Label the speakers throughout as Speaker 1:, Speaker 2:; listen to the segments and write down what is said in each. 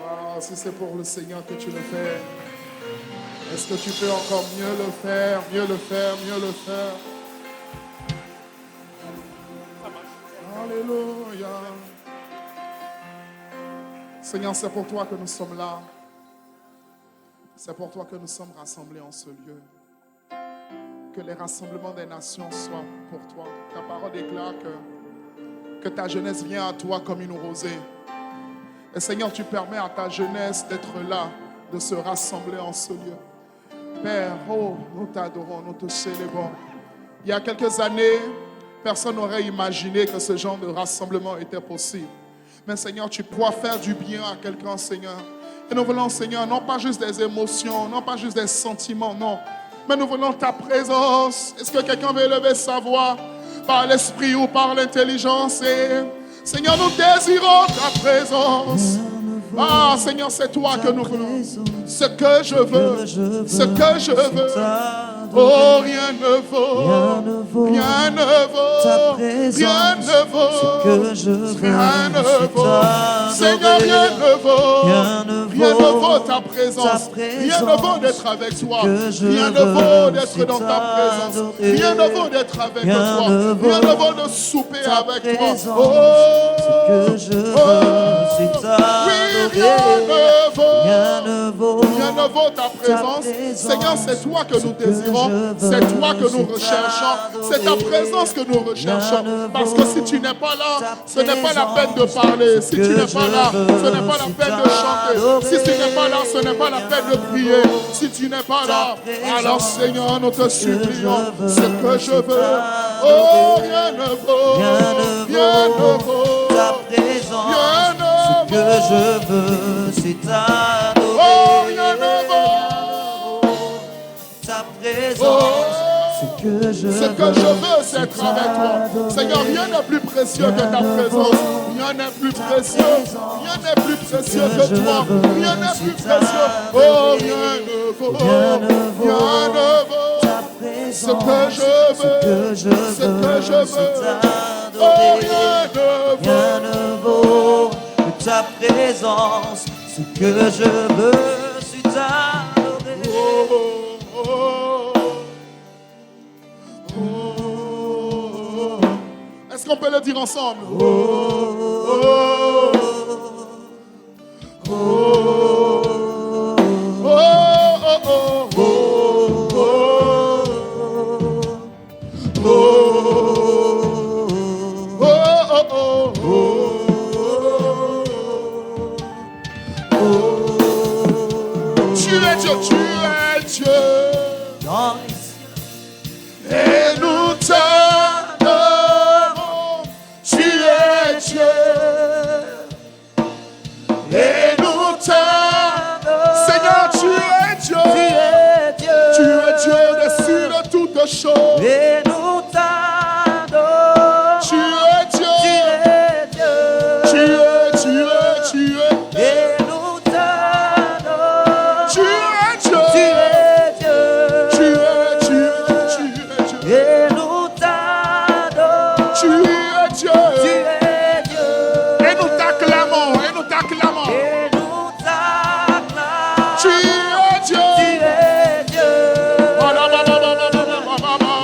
Speaker 1: Ah, si c'est pour le Seigneur que tu le fais, est-ce que tu peux encore mieux le faire, mieux le faire, mieux le faire? Alléluia. Seigneur, c'est pour toi que nous sommes là. C'est pour toi que nous sommes rassemblés en ce lieu. Que les rassemblements des nations soient pour toi. Ta parole déclare que ta jeunesse vient à toi comme une rosée. Et Seigneur, tu permets à ta jeunesse d'être là, de se rassembler en ce lieu. Père, oh, nous t'adorons, nous te célébrons. Il y a quelques années, personne n'aurait imaginé que ce genre de rassemblement était possible. Mais Seigneur, tu pourras faire du bien à quelqu'un, Seigneur. Et nous voulons, Seigneur, non pas juste des émotions, non pas juste des sentiments, non. Mais nous voulons ta présence. Est-ce que quelqu'un veut élever sa voix par l'esprit ou par l'intelligence? Et Seigneur, nous désirons ta présence. Ah, Seigneur, c'est toi que nous voulons. Ce que je veux, ce que je veux. Oh, rien ne vaut, rien ne vaut, rien ne vaut, rien ne vaut. Seigneur, rien ne vaut ta présence. Rien ne vaut d'être avec toi. Rien ne vaut d'être dans ta présence. Rien ne vaut d'être avec toi. Rien ne vaut de souper avec toi. Oh, oui, rien ne vaut ta présence. Seigneur, c'est toi que nous désirons. C'est toi que nous recherchons. C'est ta présence que nous recherchons. Parce que si tu n'es pas là, ce n'est pas la peine de parler. Si tu n'es pas là, ce n'est pas la peine de chanter. Si tu n'es pas là, ce n'est pas la peine de prier. Si tu n'es pas là, alors Seigneur, nous te supplions. Ce que je veux, oh, rien ne vaut, rien ne vaut
Speaker 2: ta présence. Ce que je veux, c'est t'adorer.
Speaker 1: Oh, rien ne vaut
Speaker 2: ta présence. Ce que je
Speaker 1: veux, c'est être avec toi. Seigneur, rien n'est plus précieux que ta présence. Rien n'est plus précieux. Rien n'est plus précieux que toi. Rien n'est plus précieux. Oh, rien ne vaut. Rien ne vaut. Ce que je veux. Ce que je veux. Oh, rien
Speaker 2: ne vaut que ta présence. Ce que je veux, c'est t'adorer.
Speaker 1: Oh, oh, oh. Oh, est-ce qu'on peut le dire ensemble? Oh, oh, oh, oh, oh, oh. Tu es Dieu, tu es Dieu. Et nous t'adorons, tu es Dieu. Et nous t'adorons, Seigneur, tu es Dieu. Tu es Dieu au-dessus de toutes choses.
Speaker 2: Et nous t'adorons,
Speaker 1: tu es Dieu. Tu es Dieu.
Speaker 2: Et nous t'adorons,
Speaker 1: tu es Dieu.
Speaker 2: Et nous t'adorons,
Speaker 1: Tu es Dieu. Et nous t'acclamons.
Speaker 2: Et nous t'acclamons,
Speaker 1: Tu es Dieu.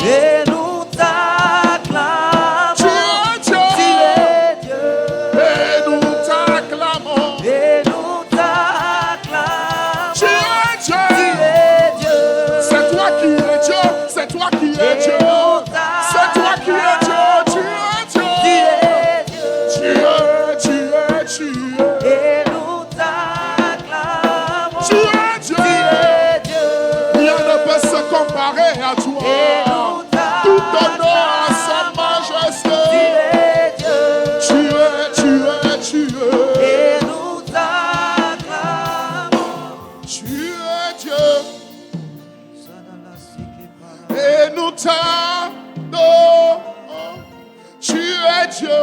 Speaker 2: Et nous t'acclamons,
Speaker 1: Tu es Dieu. Et nous t'acclamons.
Speaker 2: Et nous t'acclamons,
Speaker 1: Tu es Dieu. C'est toi qui es Dieu. C'est toi qui es Dieu. C'est toi qui es Dieu. Tu es Dieu. Tu es.
Speaker 2: Et nous t'acclamons,
Speaker 1: Tu es Dieu. Rien ne peut se comparer à toi. Tout honneur à sa majesté. Tu es.
Speaker 2: Et nous t'acclamons,
Speaker 1: Tu es Dieu. Et nous t'adorons. Tu es Dieu.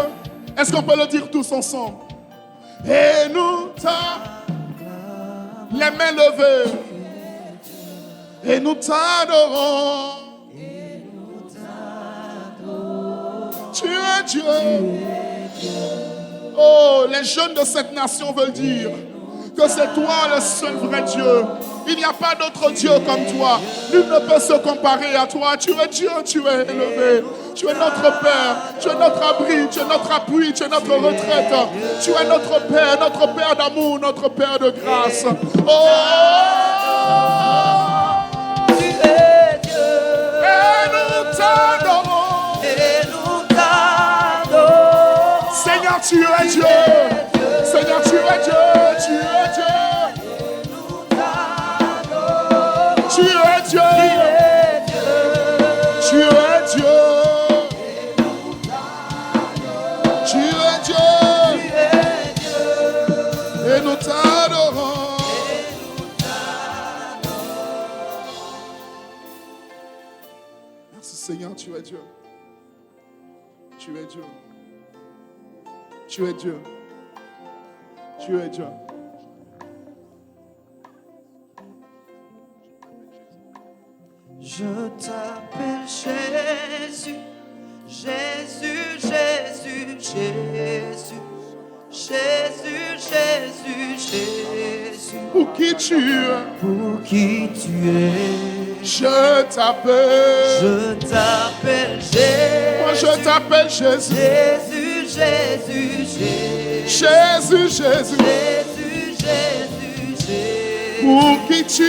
Speaker 1: Est-ce qu'on peut le dire tous ensemble? Et nous t'adorons. Les mains levées. Et nous t'adorons. Tu es Dieu. Oh, les jeunes de cette nation veulent dire que c'est toi le seul vrai Dieu. Il n'y a pas d'autre Dieu comme toi. Nul ne peut se comparer à toi. Tu es Dieu, tu es élevé. Tu es notre Père, tu es notre abri, tu es notre appui, tu es notre retraite. Tu es notre Père d'amour, notre Père de grâce. Oh!
Speaker 2: Tu es Dieu.
Speaker 1: Et nous t'adorons.
Speaker 2: Et nous t'adorons.
Speaker 1: Seigneur, tu es Dieu. Seigneur, tu es Dieu. Tu es Dieu. Tu es Dieu. Tu es Dieu. Tu es Dieu. Et nous t'adorons. Merci Seigneur, tu es Dieu. Tu es Dieu. Tu es Dieu. Tu es Dieu.
Speaker 2: Je t'appelle Jésus, Jésus, Jésus, Jésus, Jésus, Jésus, Jésus.
Speaker 1: Pour qui tu es?
Speaker 2: Pour qui tu es?
Speaker 1: Je t'appelle.
Speaker 2: Je t'appelle Jésus.
Speaker 1: Moi je t'appelle Jésus.
Speaker 2: Jésus, Jésus, Jésus.
Speaker 1: Jésus, Jésus.
Speaker 2: Jésus, Jésus, Jésus.
Speaker 1: Pour qui tu es?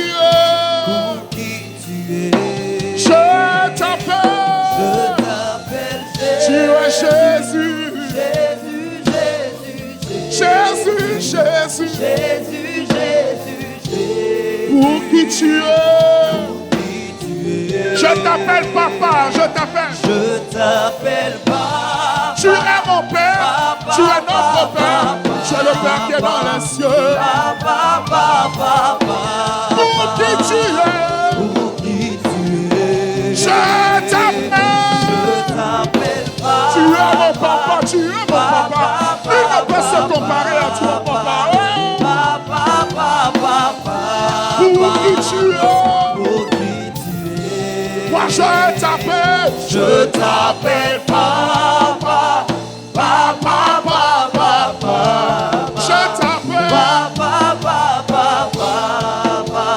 Speaker 2: Pour qui tu es?
Speaker 1: Je t'appelle.
Speaker 2: Je t'appelle
Speaker 1: Tu
Speaker 2: Jésus.
Speaker 1: es Jésus.
Speaker 2: Jésus, Jésus,
Speaker 1: Jésus, Jésus.
Speaker 2: Jésus, Jésus, Jésus.
Speaker 1: Pour qui tu es?
Speaker 2: Qui tu es?
Speaker 1: Je t'appelle Papa. Je t'appelle.
Speaker 2: Je t'appelle Papa.
Speaker 1: Tu es mon Père. Tu es notre Père. Tu es le Père qui est dans les cieux.
Speaker 2: Papa, papa, papa.
Speaker 1: Pour qui tu es?
Speaker 2: Pour qui tu es?
Speaker 1: Je t'appelle.
Speaker 2: Je t'appelle Papa.
Speaker 1: Tu es mon Papa. Tu es mon Papa. Il ne peut se comparer à toi, Papa. Oh.
Speaker 2: Papa, papa, papa.
Speaker 1: Pour qui tu es?
Speaker 2: Pour qui tu es?
Speaker 1: Moi je t'appelle.
Speaker 2: Je t'appelle Papa. Papa, papa, papa.
Speaker 1: Je t'appelle.
Speaker 2: Papa, papa, papa.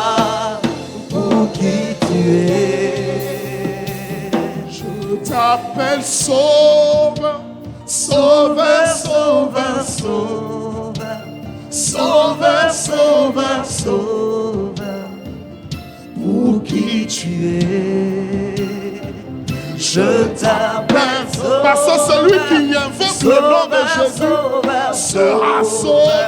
Speaker 2: Pour qui tu es?
Speaker 1: Je t'appelle Sauveur. Sauveur, Sauveur, Sauveur. Sauveur, Sauveur, Sauveur. Pour qui tu es? Je t'appelle. Parce que celui qui invoque le nom de Jésus sera sauvé.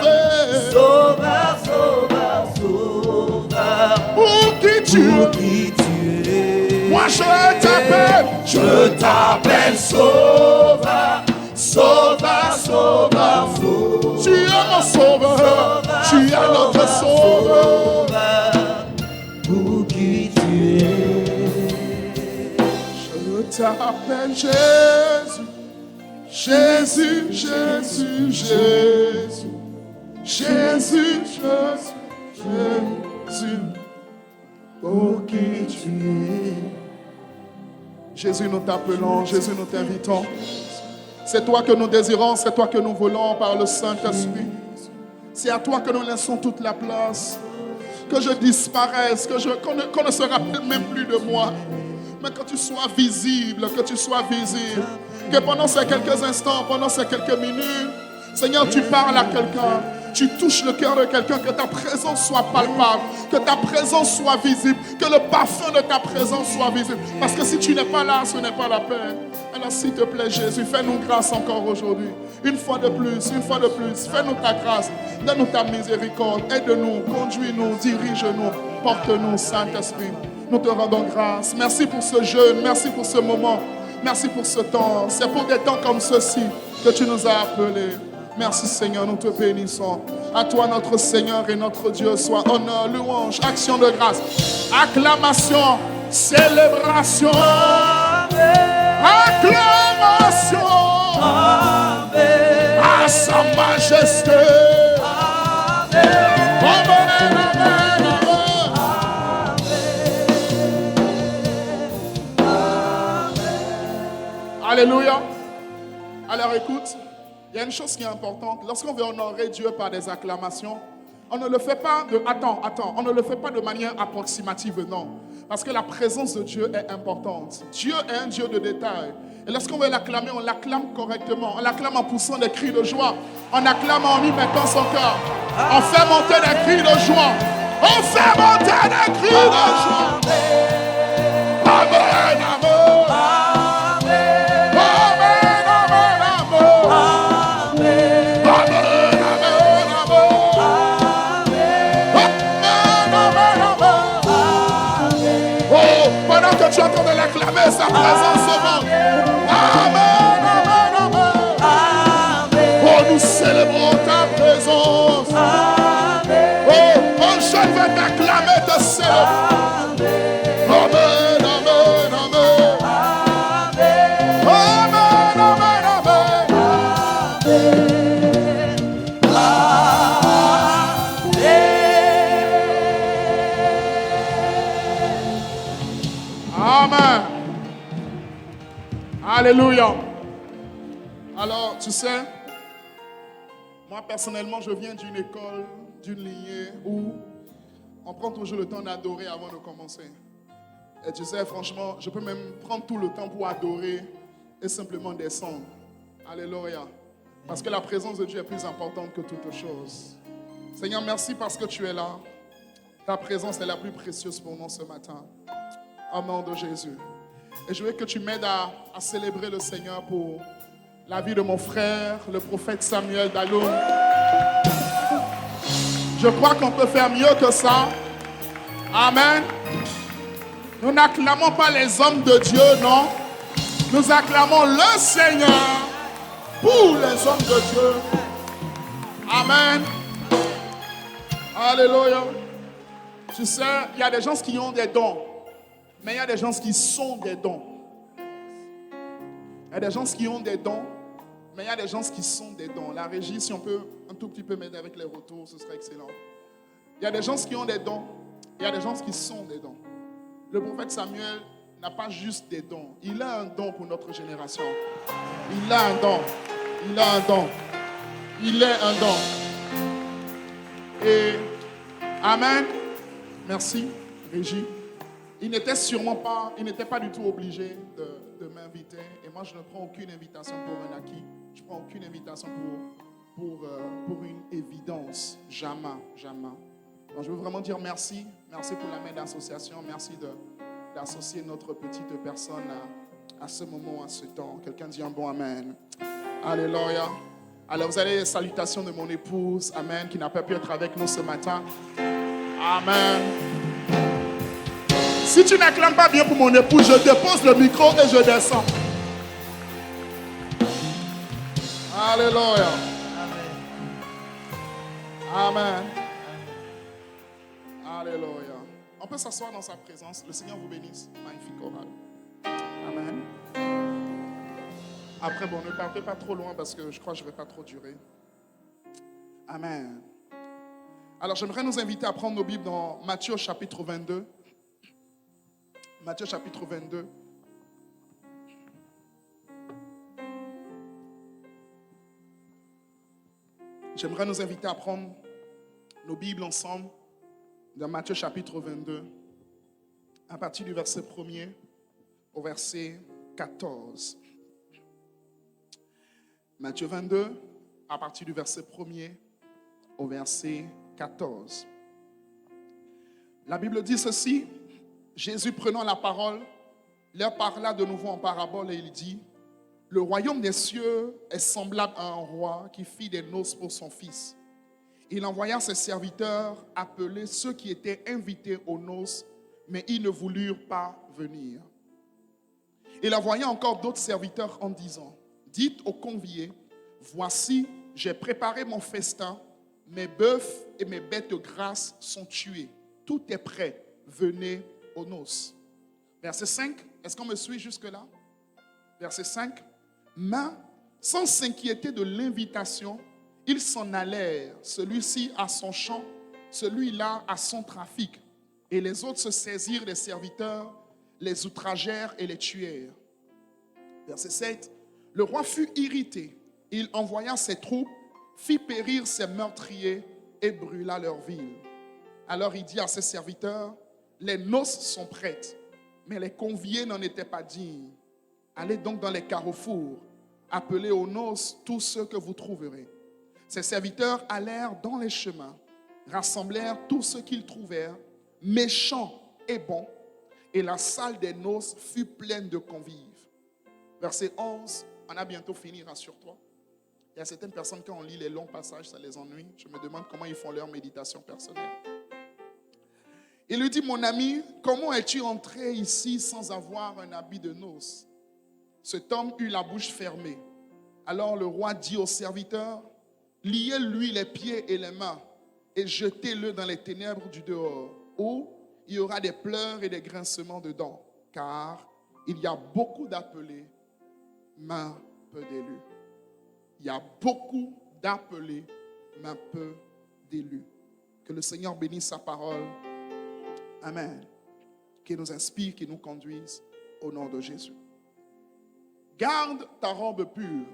Speaker 2: Sauveur, sauveur, sauveur.
Speaker 1: Pour qui tu
Speaker 2: Pour
Speaker 1: es?
Speaker 2: qui tu es?
Speaker 1: Moi je t'appelle.
Speaker 2: Je t'appelle Sauveur. Sauveur, sauveur, sauveur.
Speaker 1: Tu es mon sauveur. Tu es notre sauveur.
Speaker 2: Pour qui tu es?
Speaker 1: Je t'appelle Jésus. Jésus, Jésus, Jésus. Jésus, Jésus, Jésus. Pour qui tu es? Jésus, nous t'appelons. Jésus, nous t'invitons. C'est toi que nous désirons, c'est toi que nous voulons par le Saint-Esprit. C'est à toi que nous laissons toute la place. Que je disparaisse, qu'on ne se rappelle même plus de moi. Mais que tu sois visible, que tu sois visible. Que pendant ces quelques instants, pendant ces quelques minutes, Seigneur, tu parles à quelqu'un. Tu touches le cœur de quelqu'un, que ta présence soit palpable, que ta présence soit visible, que le parfum de ta présence soit visible. Parce que si tu n'es pas là, ce n'est pas la peine. Alors s'il te plaît Jésus, fais-nous grâce encore aujourd'hui. Une fois de plus, fais-nous ta grâce, donne-nous ta miséricorde, aide-nous, conduis-nous, dirige-nous, porte-nous, Saint-Esprit. Nous te rendons grâce. Merci pour ce jeûne, merci pour ce moment, merci pour ce temps. C'est pour des temps comme ceci que tu nous as appelés. Merci Seigneur, nous te bénissons. À toi notre Seigneur et notre Dieu soit honneur, louange, action de grâce, acclamation, célébration. Acclamation.
Speaker 2: Amen.
Speaker 1: À sa majesté.
Speaker 2: Amen.
Speaker 1: Amen, amen, amen. Alléluia. Alors écoute, il y a une chose qui est importante. Lorsqu'on veut honorer Dieu par des acclamations, On ne le fait pas de... Attends. On ne le fait pas de manière approximative, non. Parce que la présence de Dieu est importante. Dieu est un Dieu de détails. Et lorsqu'on veut l'acclamer, on l'acclame correctement. On l'acclame en poussant des cris de joie. On acclame en y mettant son cœur. On fait monter des cris de joie. On fait monter des cris de joie. Amen, amen. Tu es en train de l'acclamer, sa présence au monde. Amen, amen, amen. Oh, nous célébrons ta présence. Oh, un jeune va t'acclamer, te célébrer. Amen, amen, amen. Amen, amen, Amen. Alléluia. Alors, tu sais, moi personnellement, je viens d'une école, d'une lignée où on prend toujours le temps d'adorer avant de commencer. Et tu sais, franchement, je peux même prendre tout le temps pour adorer et simplement descendre. Alléluia. Parce que la présence de Dieu est plus importante que toute chose. Seigneur, merci parce que tu es là. Ta présence est la plus précieuse pour nous ce matin. Au nom de Jésus. Et je veux que tu m'aides à célébrer le Seigneur pour la vie de mon frère, le prophète Samuel Dalloum. Je crois qu'on peut faire mieux que ça. Amen. Nous n'acclamons pas les hommes de Dieu, non. Nous acclamons le Seigneur pour les hommes de Dieu. Amen. Alléluia. Tu sais, il y a des gens qui ont des dons. Mais il y a des gens qui sont des dons. Il y a des gens qui ont des dons, mais il y a des gens qui sont des dons. La régie, si on peut un tout petit peu m'aider avec les retours, ce serait excellent. Il y a des gens qui ont des dons, il y a des gens qui sont des dons. Le prophète Samuel n'a pas juste des dons. Il a un don pour notre génération. Il a un don. Il a un don. Il est un don. Et Amen. Merci, Régie. Il n'était pas du tout obligé de m'inviter. Et moi, je ne prends aucune invitation pour un acquis. Je ne prends aucune invitation pour une évidence. Jamais. Donc, je veux vraiment dire merci. Merci pour la main d'association. Merci d'associer notre petite personne à ce moment, à ce temps. Quelqu'un dit un bon Amen. Alléluia. Alors, vous avez les salutations de mon épouse. Amen. Qui n'a pas pu être avec nous ce matin. Amen. Si tu n'acclames pas bien pour mon épouse, je dépose le micro et je descends. Alléluia. Amen. Alléluia. On peut s'asseoir dans sa présence. Le Seigneur vous bénisse. Magnifique chorale. Amen. Après, bon, ne partez pas trop loin parce que je crois que je ne vais pas trop durer. Amen. Alors, j'aimerais nous inviter à prendre nos Bibles dans Matthieu chapitre 22. Matthieu chapitre 22. J'aimerais nous inviter à prendre nos Bibles ensemble dans Matthieu chapitre 22, à partir du verset 1er au verset 14. Matthieu 22, à partir du verset 1er au verset 14. La Bible dit ceci. Jésus, prenant la parole, leur parla de nouveau en parabole et il dit: le royaume des cieux est semblable à un roi qui fit des noces pour son fils. Il envoya ses serviteurs appeler ceux qui étaient invités aux noces, mais ils ne voulurent pas venir. Il envoya encore d'autres serviteurs en disant: dites aux conviés, voici, j'ai préparé mon festin, mes bœufs et mes bêtes grasses sont tués. Tout est prêt, venez aux noces. Verset 5, est-ce qu'on me suit jusque-là? Verset 5, mais sans s'inquiéter de l'invitation, ils s'en allèrent, celui-ci à son champ, celui-là à son trafic. Et les autres se saisirent des serviteurs, les outragèrent et les tuèrent. Verset 7, le roi fut irrité. Il envoya ses troupes, fit périr ses meurtriers et brûla leur ville. Alors il dit à ses serviteurs, les noces sont prêtes, mais les conviés n'en étaient pas dignes. Allez donc dans les carrefours, appelez aux noces tous ceux que vous trouverez. Ses serviteurs allèrent dans les chemins, rassemblèrent tous ceux qu'ils trouvèrent, méchants et bons, et la salle des noces fut pleine de convives. Verset 11, on a bientôt fini, rassure-toi. Il y a certaines personnes, quand on lit les longs passages, ça les ennuie. Je me demande comment ils font leur méditation personnelle. Il lui dit, mon ami, comment es-tu entré ici sans avoir un habit de noces? Cet homme eut la bouche fermée. Alors le roi dit aux serviteurs, liez-lui les pieds et les mains et jetez-le dans les ténèbres du dehors, où il y aura des pleurs et des grincements de dents, car il y a beaucoup d'appelés, mais peu d'élus. Il y a beaucoup d'appelés, mais peu d'élus. Que le Seigneur bénisse sa parole. Amen. Qu'il nous inspire, qu'il nous conduise au nom de Jésus. Garde ta robe pure.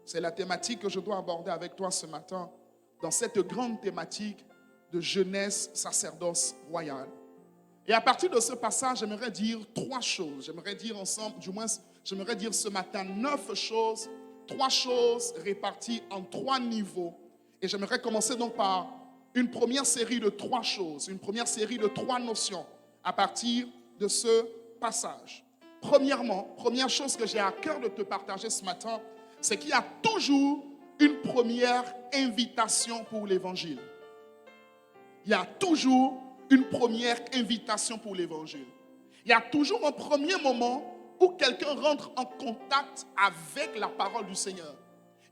Speaker 1: C'est la thématique que je dois aborder avec toi ce matin dans cette grande thématique de jeunesse, sacerdoce royal. Et à partir de ce passage, j'aimerais dire 3 choses. J'aimerais dire ensemble, du moins, j'aimerais dire ce matin 9 choses, 3 choses réparties en 3 niveaux. Et j'aimerais commencer donc par une première série de 3 choses, une première série de 3 notions à partir de ce passage. Premièrement, première chose que j'ai à cœur de te partager ce matin, c'est qu'il y a toujours une première invitation pour l'évangile. Il y a toujours une première invitation pour l'évangile. Il y a toujours un premier moment où quelqu'un rentre en contact avec la parole du Seigneur.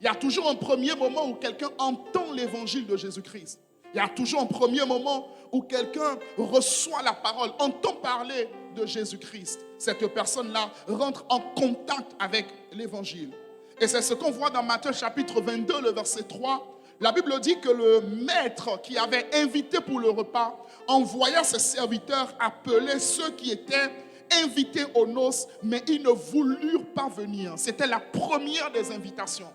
Speaker 1: Il y a toujours un premier moment où quelqu'un entend l'évangile de Jésus-Christ. Il y a toujours un premier moment où quelqu'un reçoit la parole, entend parler de Jésus-Christ. Cette personne-là rentre en contact avec l'évangile. Et c'est ce qu'on voit dans Matthieu chapitre 22, le verset 3. La Bible dit que le maître qui avait invité pour le repas envoya ses serviteurs appeler ceux qui étaient invités aux noces, mais ils ne voulurent pas venir. C'était la première des invitations.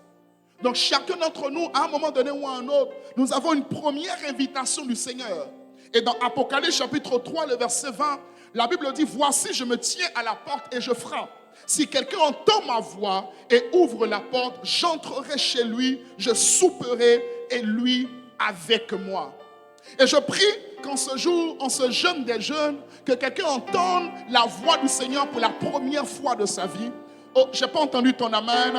Speaker 1: Donc chacun d'entre nous, à un moment donné ou à un autre, nous avons une première invitation du Seigneur. Et dans Apocalypse chapitre 3, le verset 20, la Bible dit, voici, je me tiens à la porte et je frappe. Si quelqu'un entend ma voix et ouvre la porte, j'entrerai chez lui, je souperai et lui avec moi. Et je prie qu'en ce jour, en ce jeûne des jeunes, que quelqu'un entende la voix du Seigneur pour la première fois de sa vie. Oh, je n'ai pas entendu ton amen.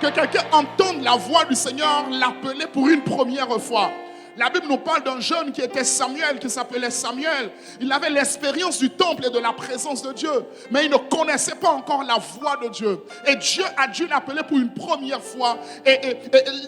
Speaker 1: Que quelqu'un entende la voix du Seigneur l'appeler pour une première fois. La Bible nous parle d'un jeune qui était Samuel, qui s'appelait Samuel. Il avait l'expérience du temple et de la présence de Dieu, mais il ne connaissait pas encore la voix de Dieu. Et Dieu a dû l'appeler pour une première fois. Et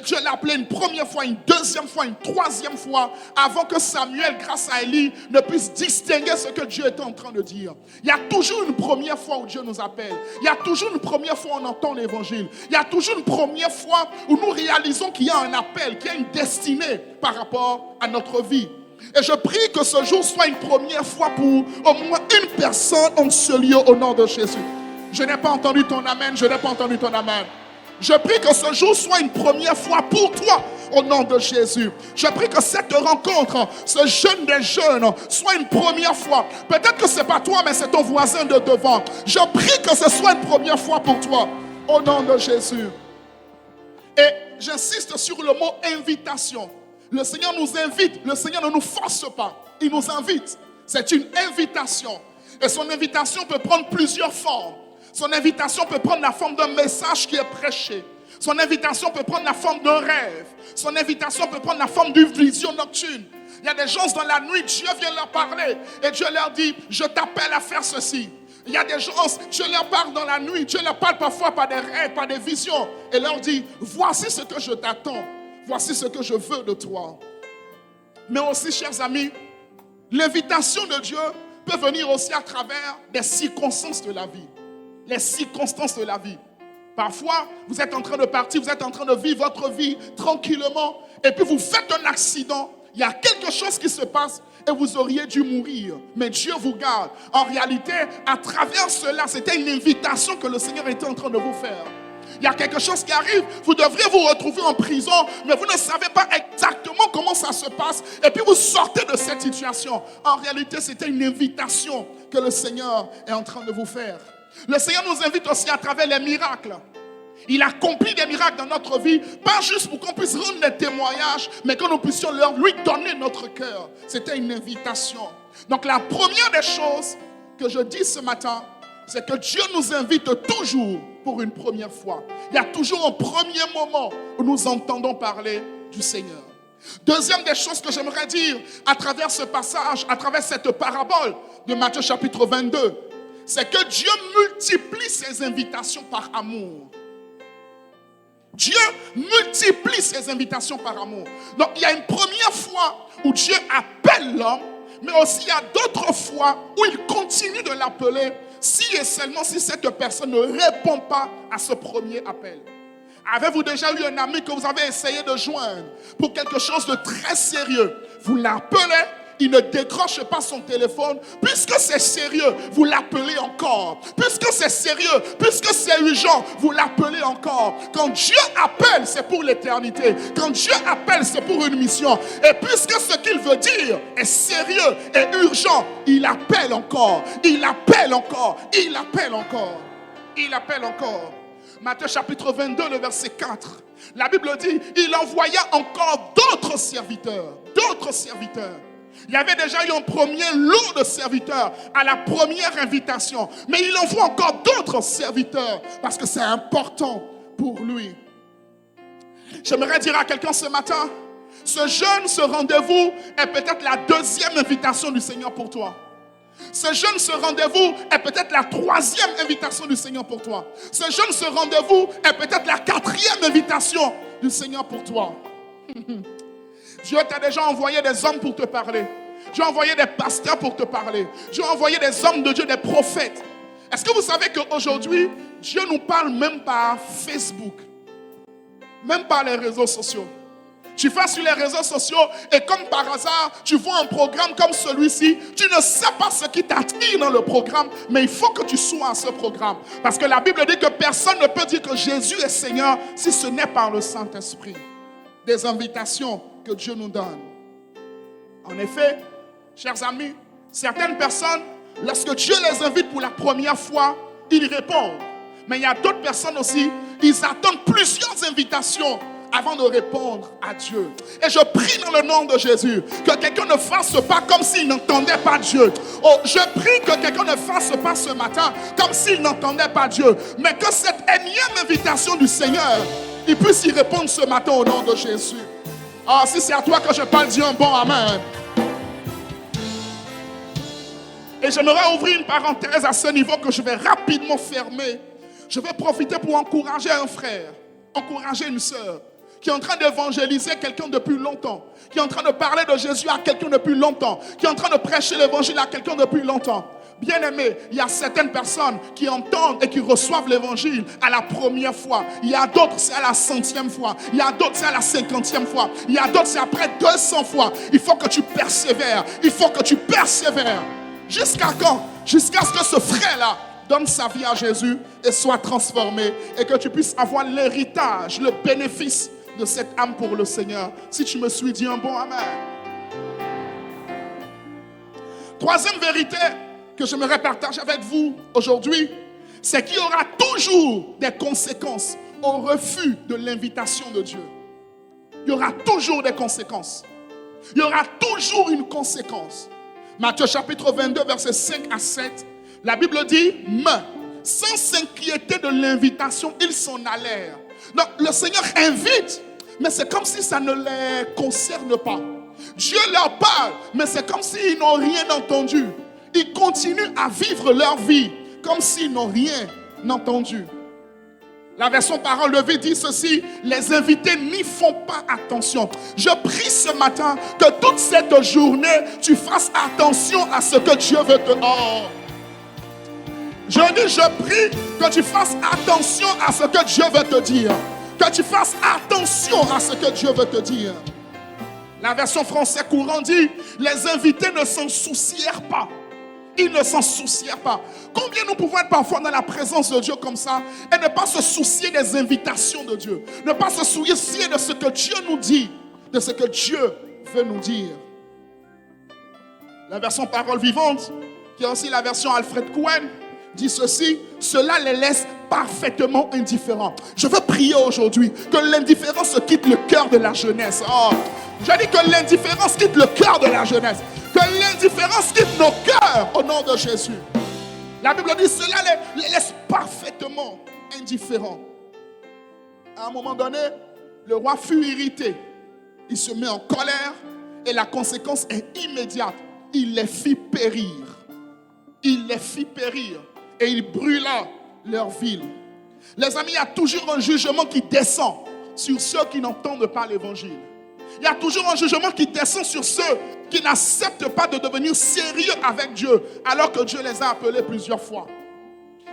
Speaker 1: Dieu l'a appelé une première fois, une deuxième fois, une troisième fois, avant que Samuel, grâce à Élie, ne puisse distinguer ce que Dieu était en train de dire. Il y a toujours une première fois où Dieu nous appelle. Il y a toujours une première fois où on entend l'évangile. Il y a toujours une première fois où nous réalisons qu'il y a un appel, qu'il y a une destinée par rapport à notre vie. Et je prie que ce jour soit une première fois pour au moins une personne en ce lieu au nom de Jésus. Je n'ai pas entendu ton amen, je n'ai pas entendu ton amen. Je prie que ce jour soit une première fois pour toi au nom de Jésus. Je prie que cette rencontre, ce jeûne des jeunes, soit une première fois. Peut-être que ce n'est pas toi, mais c'est ton voisin de devant. Je prie que ce soit une première fois pour toi au nom de Jésus. Et j'insiste sur le mot invitation. Le Seigneur nous invite, le Seigneur ne nous force pas, il nous invite. C'est une invitation. Et son invitation peut prendre plusieurs formes. Son invitation peut prendre la forme d'un message qui est prêché. Son invitation peut prendre la forme d'un rêve. Son invitation peut prendre la forme d'une vision nocturne. Il y a des gens dans la nuit, Dieu vient leur parler et Dieu leur dit, je t'appelle à faire ceci. Il y a des gens, Dieu leur parle dans la nuit, Dieu leur parle parfois par des rêves, par des visions et leur dit, voici ce que je t'attends. Voici ce que je veux de toi. Mais aussi, chers amis, l'invitation de Dieu peut venir aussi à travers des circonstances de la vie. Les circonstances de la vie. Parfois, vous êtes en train de partir, vous êtes en train de vivre votre vie tranquillement, et puis vous faites un accident. Il y a quelque chose qui se passe et vous auriez dû mourir. Mais Dieu vous garde. En réalité, à travers cela, c'était une invitation que le Seigneur était en train de vous faire. Il y a quelque chose qui arrive, vous devriez vous retrouver en prison, mais vous ne savez pas exactement comment ça se passe. Et puis vous sortez de cette situation. En réalité, c'était une invitation que le Seigneur est en train de vous faire. Le Seigneur nous invite aussi à travers les miracles. Il accomplit des miracles dans notre vie, pas juste pour qu'on puisse rendre des témoignages, mais que nous puissions lui donner notre cœur. C'était une invitation. Donc la première des choses que je dis ce matin, c'est que Dieu nous invite toujours pour une première fois. Il y a toujours un premier moment où nous entendons parler du Seigneur. Deuxième des choses que j'aimerais dire à travers ce passage, à travers cette parabole de Matthieu chapitre 22, c'est que Dieu multiplie ses invitations par amour. Dieu multiplie ses invitations par amour. Donc il y a une première fois où Dieu appelle l'homme, mais aussi il y a d'autres fois où il continue de l'appeler si et seulement si cette personne ne répond pas à ce premier appel. Avez-vous déjà eu un ami que vous avez essayé de joindre pour quelque chose de très sérieux? Vous l'appelez, il ne décroche pas son téléphone. Puisque c'est sérieux, vous l'appelez encore. Puisque c'est sérieux, puisque c'est urgent, vous l'appelez encore. Quand Dieu appelle, c'est pour l'éternité. Quand Dieu appelle, c'est pour une mission. Et puisque ce qu'il veut dire est sérieux et urgent, il appelle encore. Il appelle encore. Il appelle encore. Il appelle encore. Matthieu chapitre 22, le verset 4. La Bible dit, il envoya encore d'autres serviteurs. D'autres serviteurs. Il y avait déjà eu un premier lot de serviteurs à la première invitation. Mais il envoie encore d'autres serviteurs parce que c'est important pour lui. J'aimerais dire à quelqu'un ce matin, ce rendez-vous est peut-être la deuxième invitation du Seigneur pour toi. Ce rendez-vous est peut-être la troisième invitation du Seigneur pour toi. Ce rendez-vous est peut-être la quatrième invitation du Seigneur pour toi. Dieu t'a déjà envoyé des hommes pour te parler. Dieu a envoyé des pasteurs pour te parler. Dieu a envoyé des hommes de Dieu, des prophètes. Est-ce que vous savez qu'aujourd'hui, Dieu nous parle même par Facebook, même par les réseaux sociaux? Tu vas sur les réseaux sociaux et comme par hasard, tu vois un programme comme celui-ci. Tu ne sais pas ce qui t'attire dans le programme, mais il faut que tu sois à ce programme. Parce que la Bible dit que personne ne peut dire que Jésus est Seigneur si ce n'est par le Saint-Esprit. Des invitations que Dieu nous donne. En effet, chers amis, certaines personnes, lorsque Dieu les invite pour la première fois, ils répondent. Mais il y a d'autres personnes aussi, ils attendent plusieurs invitations avant de répondre à Dieu. Et je prie dans le nom de Jésus que quelqu'un ne fasse pas comme s'il n'entendait pas Dieu. Oh, je prie que quelqu'un ne fasse pas ce matin comme s'il n'entendait pas Dieu. Mais que cette énième invitation du Seigneur, il puisse y répondre ce matin au nom de Jésus. Ah, si c'est à toi que je parle, dis un bon amen. Et j'aimerais ouvrir une parenthèse à ce niveau que je vais rapidement fermer. Je vais profiter pour encourager un frère, encourager une sœur qui est en train d'évangéliser quelqu'un depuis longtemps, qui est en train de parler de Jésus à quelqu'un depuis longtemps, qui est en train de prêcher l'évangile à quelqu'un depuis longtemps. Bien-aimé, il y a certaines personnes qui entendent et qui reçoivent l'évangile à la première fois. Il y a d'autres, c'est à la 100e fois. Il y a d'autres, c'est à la 50e fois. Il y a d'autres, c'est après 200 fois. Il faut que tu persévères. Il faut que tu persévères. Jusqu'à quand? Jusqu'à ce que ce frère-là donne sa vie à Jésus et soit transformé. Et que tu puisses avoir l'héritage, le bénéfice de cette âme pour le Seigneur. Si tu me suis, dis un bon amen. Troisième vérité que j'aimerais partager avec vous aujourd'hui, c'est qu'il y aura toujours des conséquences au refus de l'invitation de Dieu. Il y aura toujours des conséquences. Il y aura toujours une conséquence. Matthieu chapitre 22, versets 5 à 7, la Bible dit, mais sans s'inquiéter de l'invitation, ils s'en allèrent. Donc le Seigneur invite, mais c'est comme si ça ne les concerne pas. Dieu leur parle, mais c'est comme s'ils n'ont rien entendu. Ils continuent à vivre leur vie comme s'ils n'ont rien entendu. La version Parole levée dit ceci, les invités n'y font pas attention. Je prie ce matin que toute cette journée, tu fasses attention à ce que Dieu veut te dire. Je prie que tu fasses attention à ce que Dieu veut te dire. Que tu fasses attention à ce que Dieu veut te dire. La version français courant dit, les invités ne s'en soucièrent pas. Ils ne s'en souciaient pas. Combien nous pouvons être parfois dans la présence de Dieu comme ça et ne pas se soucier des invitations de Dieu, ne pas se soucier de ce que Dieu nous dit, de ce que Dieu veut nous dire. La version Parole Vivante, qui est aussi la version Alfred Cohen, dit ceci: cela les laisse parfaitement indifférents. Je veux prier aujourd'hui que l'indifférence quitte le cœur de la jeunesse. Oh, je dis que l'indifférence quitte le cœur de la jeunesse. Que l'indifférence quitte nos cœurs au nom de Jésus. La Bible dit cela les laisse parfaitement indifférents. À un moment donné, le roi fut irrité. Il se met en colère et la conséquence est immédiate. Il les fit périr. Il les fit périr et il brûla leur ville. Les amis, il y a toujours un jugement qui descend sur ceux qui n'entendent pas l'évangile. Il y a toujours un jugement qui descend sur ceux qui n'acceptent pas de devenir sérieux avec Dieu alors que Dieu les a appelés plusieurs fois.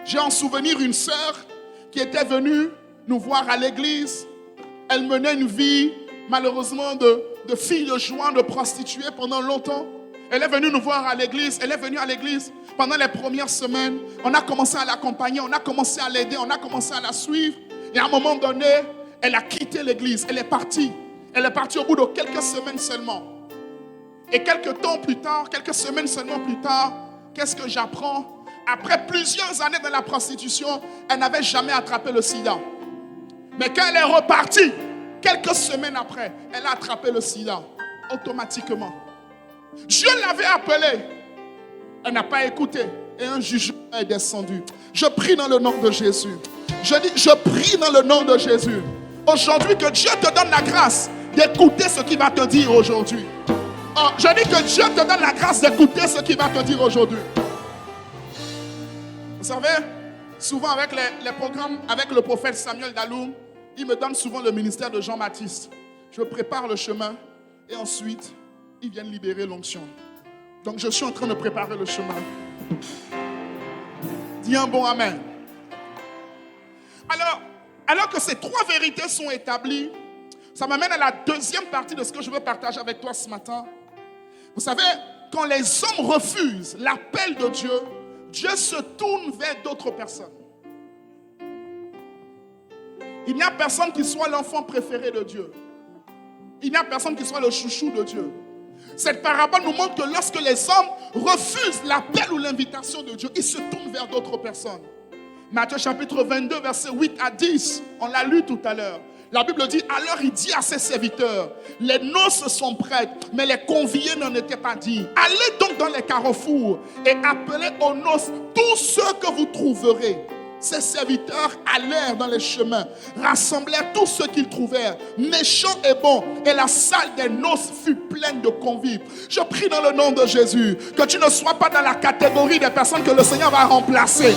Speaker 1: J'ai en souvenir une sœur qui était venue nous voir à l'église. Elle menait une vie malheureusement de fille de joie, de prostituée pendant longtemps. Elle est venue nous voir à l'église. Elle est venue à l'église pendant les premières semaines. On a commencé à l'accompagner, on a commencé à l'aider, on a commencé à la suivre. Et à un moment donné, elle a quitté l'église. Elle est partie. Elle est partie au bout de quelques semaines seulement. Et quelques temps plus tard, quelques semaines seulement plus tard, qu'est-ce que j'apprends? Après plusieurs années dans la prostitution, elle n'avait jamais attrapé le sida. Mais quand elle est repartie, quelques semaines après, elle a attrapé le sida automatiquement. Dieu l'avait appelée. Elle n'a pas écouté. Et un jugement est descendu. Je prie dans le nom de Jésus. Je dis, je prie dans le nom de Jésus. Aujourd'hui, que Dieu te donne la grâce d'écouter ce qu'il va te dire aujourd'hui. Oh, je dis que Dieu te donne la grâce d'écouter ce qu'il va te dire aujourd'hui. Vous savez, souvent avec les programmes, avec le prophète Samuel Daloum, il me donne souvent le ministère de Jean-Baptiste. Je prépare le chemin et ensuite, ils viennent libérer l'onction. Donc je suis en train de préparer le chemin. Dis un bon amen. Alors que ces trois vérités sont établies, ça m'amène à la deuxième partie de ce que je veux partager avec toi ce matin. Vous savez, quand les hommes refusent l'appel de Dieu, Dieu se tourne vers d'autres personnes. Il n'y a personne qui soit l'enfant préféré de Dieu. Il n'y a personne qui soit le chouchou de Dieu. Cette parabole nous montre que lorsque les hommes refusent l'appel ou l'invitation de Dieu, ils se tournent vers d'autres personnes. Matthieu chapitre 22, versets 8 à 10, on l'a lu tout à l'heure. La Bible dit, alors il dit à ses serviteurs, les noces sont prêtes, mais les conviés n'en étaient pas dignes. Allez donc dans les carrefours et appelez aux noces tous ceux que vous trouverez. Ses serviteurs allèrent dans les chemins, rassemblèrent tous ceux qu'ils trouvèrent, méchants et bons, et la salle des noces fut pleine de convives. Je prie dans le nom de Jésus que tu ne sois pas dans la catégorie des personnes que le Seigneur va remplacer.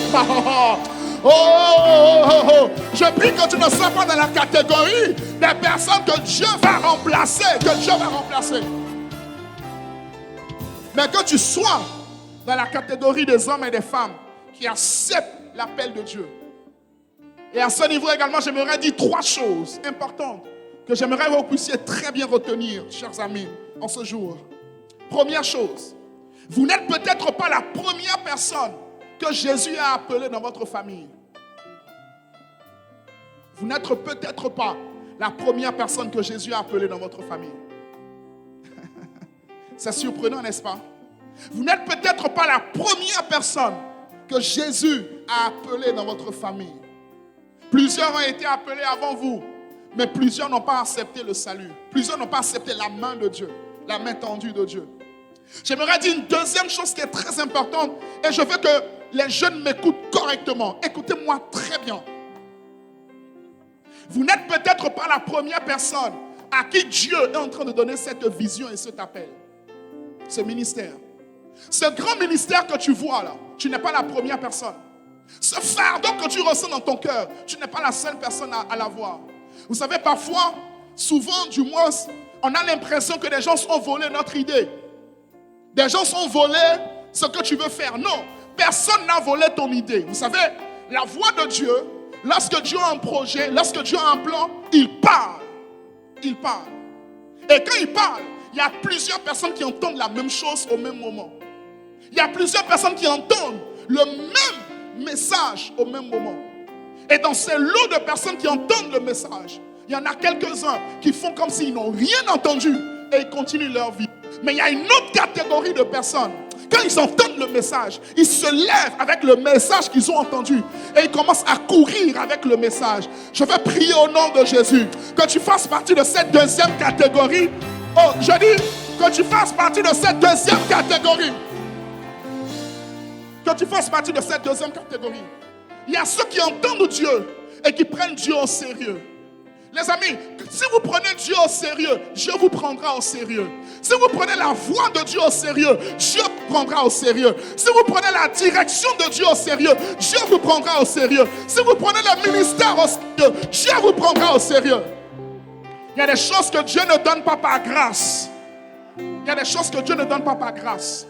Speaker 1: Je prie que tu ne sois pas dans la catégorie des personnes que Dieu va remplacer, mais que tu sois dans la catégorie des hommes et des femmes qui acceptent l'appel de Dieu. Et à ce niveau également, j'aimerais dire trois choses importantes que j'aimerais que vous puissiez très bien retenir, chers amis, en ce jour. Première chose, vous n'êtes peut-être pas la première personne que Jésus a appelée dans votre famille. Vous n'êtes peut-être pas la première personne que Jésus a appelée dans votre famille. C'est surprenant, n'est-ce pas? Vous n'êtes peut-être pas la première personne que Jésus a appelé dans votre famille. Plusieurs ont été appelés avant vous, mais plusieurs n'ont pas accepté le salut. Plusieurs n'ont pas accepté la main de Dieu, la main tendue de Dieu. J'aimerais dire une deuxième chose qui est très importante, et je veux que les jeunes m'écoutent correctement. Écoutez-moi très bien. Vous n'êtes peut-être pas la première personne à qui Dieu est en train de donner cette vision et cet appel, ce ministère. Ce grand ministère que tu vois là, tu n'es pas la première personne. Ce fardeau que tu ressens dans ton cœur, tu n'es pas la seule personne à l'avoir. Vous savez, parfois, souvent du moins, on a l'impression que des gens ont volé notre idée. Des gens ont volé ce que tu veux faire. Non, personne n'a volé ton idée. Vous savez, la voix de Dieu, lorsque Dieu a un projet, lorsque Dieu a un plan, il parle. Il parle. Et quand il parle, il y a plusieurs personnes qui entendent la même chose au même moment. Il y a plusieurs personnes qui entendent le même message au même moment. Et dans ces lots de personnes qui entendent le message, il y en a quelques-uns qui font comme s'ils n'ont rien entendu et ils continuent leur vie. Mais il y a une autre catégorie de personnes. Quand ils entendent le message, ils se lèvent avec le message qu'ils ont entendu et ils commencent à courir avec le message. Je vais prier au nom de Jésus que tu fasses partie de cette deuxième catégorie. Oh, je dis que tu fasses partie de cette deuxième catégorie. Que tu fasses partie de cette deuxième catégorie. Il y a ceux qui entendent Dieu et qui prennent Dieu au sérieux. Les amis, si vous prenez Dieu au sérieux, Dieu vous prendra au sérieux. Si vous prenez la voix de Dieu au sérieux, Dieu vous prendra au sérieux. Si vous prenez la direction de Dieu au sérieux, Dieu vous prendra au sérieux. Si vous prenez le ministère au sérieux, Dieu vous prendra au sérieux. Il y a des choses que Dieu ne donne pas par grâce. Il y a des choses que Dieu ne donne pas par grâce.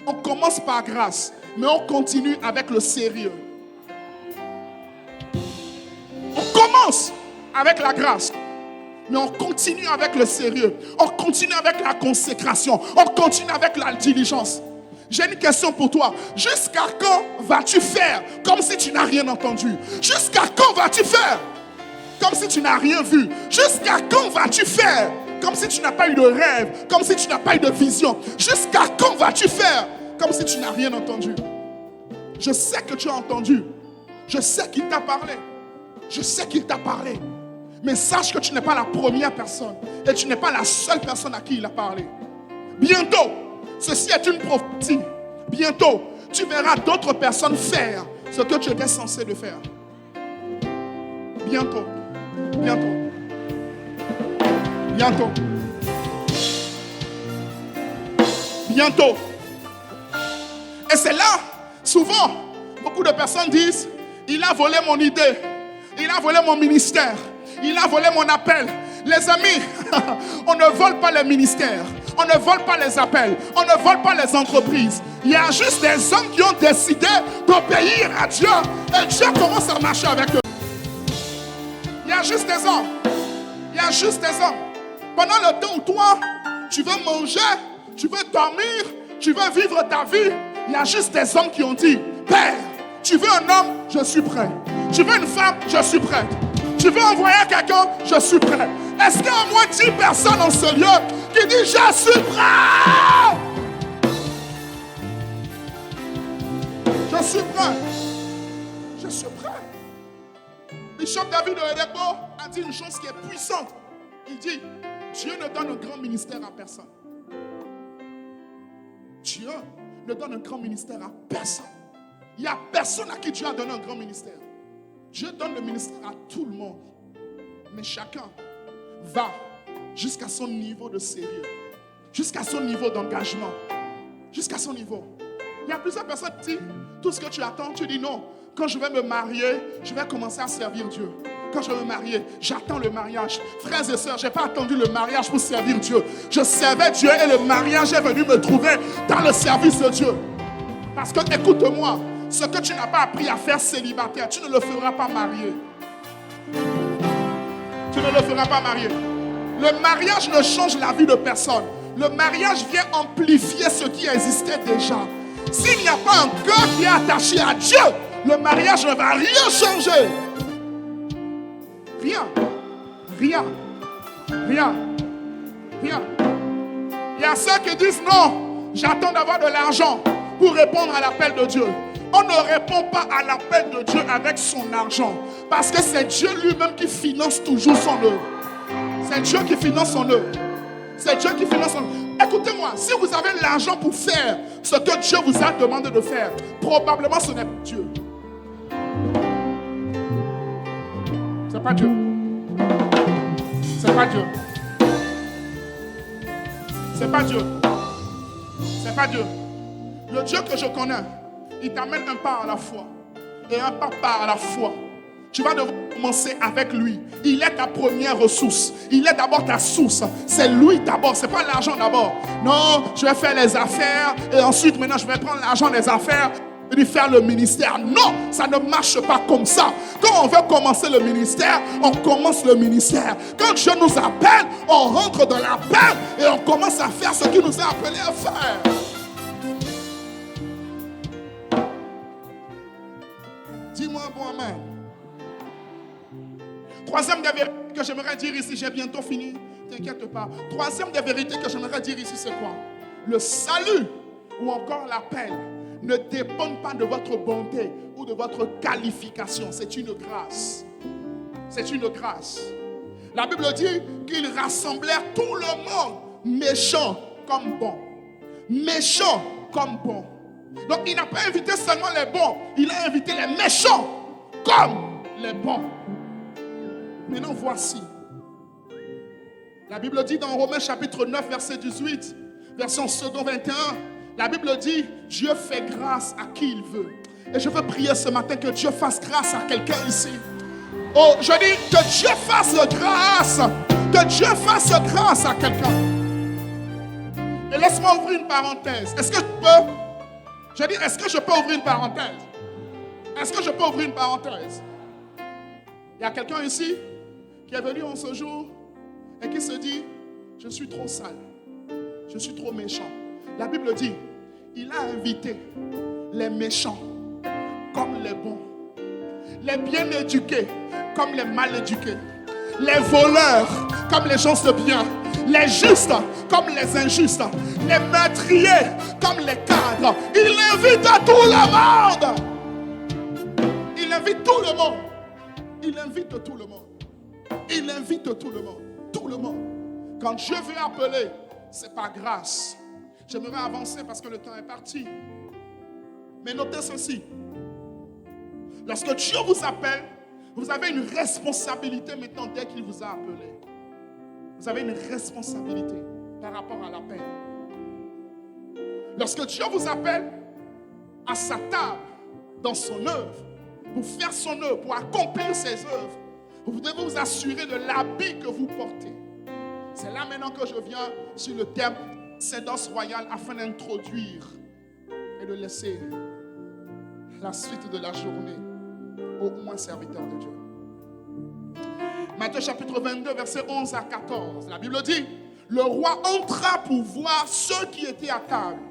Speaker 1: On commence par grâce, mais on continue avec le sérieux. On commence avec la grâce, mais on continue avec le sérieux. On continue avec la consécration. On continue avec la diligence. J'ai une question pour toi. Jusqu'à quand vas-tu faire comme si tu n'as rien entendu? Jusqu'à quand vas-tu faire comme si tu n'as rien vu? Jusqu'à quand vas-tu faire comme si tu n'as pas eu de rêve, comme si tu n'as pas eu de vision? Jusqu'à quand vas-tu faire comme si tu n'as rien entendu? Je sais que tu as entendu. Je sais qu'il t'a parlé. Je sais qu'il t'a parlé. Mais sache que tu n'es pas la première personne. Et tu n'es pas la seule personne à qui il a parlé. Bientôt, ceci est une prophétie. Bientôt, tu verras d'autres personnes faire ce que tu étais censé de faire. Bientôt. Bientôt. Bientôt. Bientôt. Et c'est là, souvent, beaucoup de personnes disent, il a volé mon idée. Il a volé mon ministère. Il a volé mon appel. Les amis, on ne vole pas les ministères. On ne vole pas les appels. On ne vole pas les entreprises. Il y a juste des hommes qui ont décidé d'obéir à Dieu. Et Dieu commence à marcher avec eux. Il y a juste des hommes. Il y a juste des hommes. Pendant le temps où toi, tu veux manger, tu veux dormir, tu veux vivre ta vie, il y a juste des hommes qui ont dit, Père, tu veux un homme, je suis prêt. Tu veux une femme, je suis prêt. Tu veux envoyer quelqu'un, je suis prêt. Est-ce qu'il y a au moins 10 personnes en ce lieu qui disent, je suis prêt? Je suis prêt. Je suis prêt. Bishop David Oyedepo a dit une chose qui est puissante. Il dit, Dieu ne donne un grand ministère à personne. Dieu ne donne un grand ministère à personne. Il n'y a personne à qui Dieu a donné un grand ministère. Dieu donne le ministère à tout le monde. Mais chacun va jusqu'à son niveau de sérieux, jusqu'à son niveau d'engagement, jusqu'à son niveau. Il y a plusieurs personnes qui disent, tout ce que tu attends, tu dis non. Quand je vais me marier, je vais commencer à servir Dieu. Quand je vais me marier, j'attends le mariage. Frères et sœurs, je n'ai pas attendu le mariage pour servir Dieu. Je servais Dieu et le mariage est venu me trouver dans le service de Dieu. Parce que, écoute-moi, ce que tu n'as pas appris à faire célibataire, tu ne le feras pas marier. Tu ne le feras pas marier. Le mariage ne change la vie de personne. Le mariage vient amplifier ce qui existait déjà. S'il n'y a pas un cœur qui est attaché à Dieu, le mariage ne va rien changer. Rien. Rien. Rien. Rien. Il y a ceux qui disent non, j'attends d'avoir de l'argent pour répondre à l'appel de Dieu. On ne répond pas à l'appel de Dieu avec son argent. Parce que c'est Dieu lui-même qui finance toujours son œuvre. C'est Dieu qui finance son œuvre. C'est Dieu qui finance son œuvre. Écoutez-moi, si vous avez l'argent pour faire ce que Dieu vous a demandé de faire, probablement ce n'est pas Dieu. C'est pas Dieu. C'est pas Dieu. C'est pas Dieu. C'est pas Dieu. Le Dieu que je connais, il t'amène un pas à la fois. Et un pas à la fois. Tu vas devoir commencer avec lui. Il est ta première ressource. Il est d'abord ta source. C'est lui d'abord. C'est pas l'argent d'abord. Non, je vais faire les affaires. Et ensuite, maintenant, je vais prendre l'argent des affaires et lui faire le ministère. Non, ça ne marche pas comme ça. Quand on veut commencer le ministère, on commence le ministère. Quand Dieu nous appelle, on rentre dans l'appel et on commence à faire ce qu'il nous a appelé à faire. Dis-moi un bon amen. Troisième des vérités que j'aimerais dire ici, j'ai bientôt fini, t'inquiète pas. Troisième des vérités que j'aimerais dire ici, c'est quoi? Le salut ou encore l'appel ne dépendent pas de votre bonté ou de votre qualification. C'est une grâce. C'est une grâce. La Bible dit qu'ils rassemblèrent tout le monde, méchant comme bon. Méchant comme bon. Donc il n'a pas invité seulement les bons, il a invité les méchants comme les bons. Maintenant voici. La Bible dit dans Romains chapitre 9 verset 18, version second 21, la Bible dit Dieu fait grâce à qui il veut. Et je veux prier ce matin que Dieu fasse grâce à quelqu'un ici. Oh, je dis que Dieu fasse grâce. Que Dieu fasse grâce à quelqu'un. Et laisse-moi ouvrir une parenthèse. Est-ce que je peux? Je dis, est-ce que je peux ouvrir une parenthèse? Est-ce que je peux ouvrir une parenthèse? Il y a quelqu'un ici qui est venu en ce jour et qui se dit, je suis trop sale. Je suis trop méchant. La Bible dit, il a invité les méchants comme les bons. Les bien éduqués comme les mal éduqués. Les voleurs comme les gens de bien. Les justes comme les injustes. Les meurtriers comme les cadres. Il invite à tout le monde. Il invite tout le monde. Il invite tout le monde. Il invite tout le monde. Tout le monde. Quand Dieu veut appeler, c'est par grâce. J'aimerais avancer parce que le temps est parti. Mais notez ceci. Lorsque Dieu vous appelle, vous avez une responsabilité maintenant dès qu'il vous a appelé. Vous avez une responsabilité par rapport à l'appel. Lorsque Dieu vous appelle à sa table, dans son œuvre, pour faire son œuvre, pour accomplir ses œuvres, vous devez vous assurer de l'habit que vous portez. C'est là maintenant que je viens sur le terme sédance royale afin d'introduire et de laisser la suite de la journée au moins serviteur de Dieu. Matthieu chapitre 22, verset 11 à 14. La Bible dit, le roi entra pour voir ceux qui étaient à table.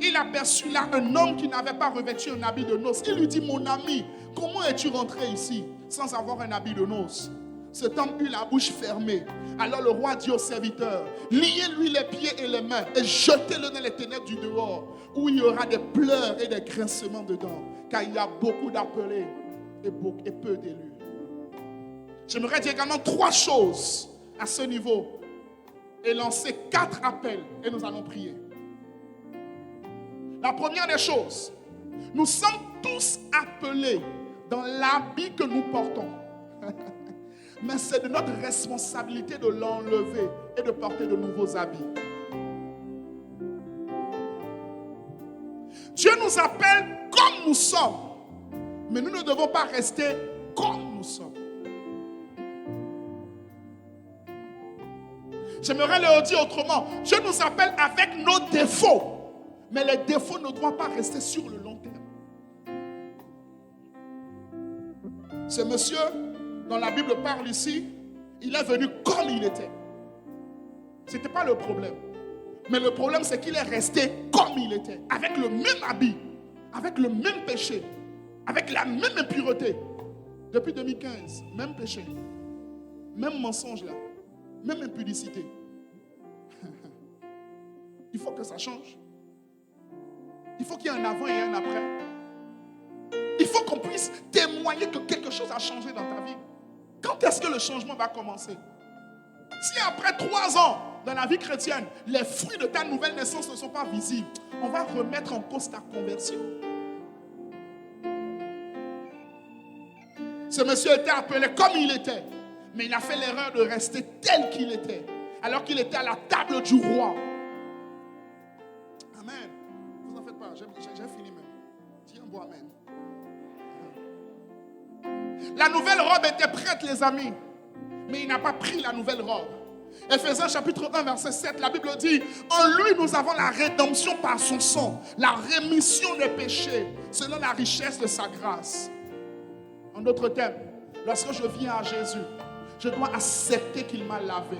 Speaker 1: Il aperçut là un homme qui n'avait pas revêtu un habit de noces. Il lui dit, mon ami, comment es-tu rentré ici sans avoir un habit de noces? Cet homme eut la bouche fermée. Alors le roi dit au serviteur, liez-lui les pieds et les mains et jetez-le dans les ténèbres du dehors, où il y aura des pleurs et des grincements dedans, car il y a beaucoup d'appelés et peu d'élus. J'aimerais dire également 3 choses à ce niveau et lancer 4 appels et nous allons prier. La première des choses, nous sommes tous appelés dans l'habit que nous portons. Mais c'est de notre responsabilité de l'enlever et de porter de nouveaux habits. Dieu nous appelle comme nous sommes, mais nous ne devons pas rester comme nous sommes. J'aimerais le dire autrement. Dieu nous appelle avec nos défauts, mais les défauts ne doivent pas rester sur le long terme. Ce monsieur dont la Bible parle ici, il est venu comme il était. Ce n'était pas le problème. Mais le problème, c'est qu'il est resté comme il était, avec le même habit, avec le même péché, avec la même impureté. Depuis 2015, même péché, même mensonge là, même impudicité. Il faut que ça change. Il faut qu'il y ait un avant et un après. Il faut qu'on puisse témoigner que quelque chose a changé dans ta vie. Quand est-ce que le changement va commencer? Si après 3 ans dans la vie chrétienne, les fruits de ta nouvelle naissance ne sont pas visibles, on va remettre en cause ta conversion. Ce monsieur était appelé comme il était, mais il a fait l'erreur de rester tel qu'il était, alors qu'il était à la table du roi. Amen. Ne vous en faites pas, j'ai fini même. Dis un bon amen. La nouvelle robe était prête, les amis, mais il n'a pas pris la nouvelle robe. Ephésiens chapitre 1 verset 7, la Bible dit, en lui nous avons la rédemption par son sang, la rémission des péchés, selon la richesse de sa grâce. En d'autres termes, lorsque je viens à Jésus, je dois accepter qu'il m'a lavé.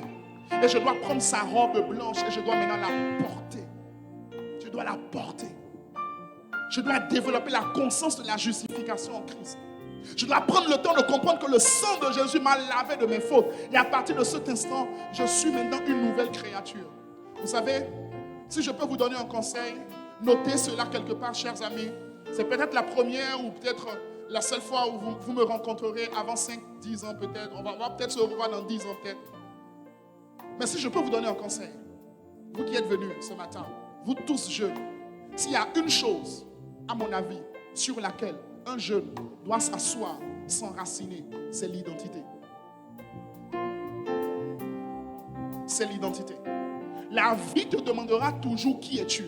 Speaker 1: Et je dois prendre sa robe blanche et je dois maintenant la porter. Je dois la porter. Je dois développer la conscience de la justification en Christ. Je dois prendre le temps de comprendre que le sang de Jésus m'a lavé de mes fautes. Et à partir de cet instant, je suis maintenant une nouvelle créature. Vous savez, si je peux vous donner un conseil, notez cela quelque part, chers amis. C'est peut-être la première ou peut-être la seule fois où vous me rencontrerez avant 5-10 ans peut-être. On va peut-être se revoir dans 10 ans peut-être. Mais si je peux vous donner un conseil, vous qui êtes venus ce matin, vous tous jeunes, s'il y a une chose, à mon avis, sur laquelle un jeune doit s'asseoir, s'enraciner, c'est l'identité. C'est l'identité. La vie te demandera toujours qui es-tu.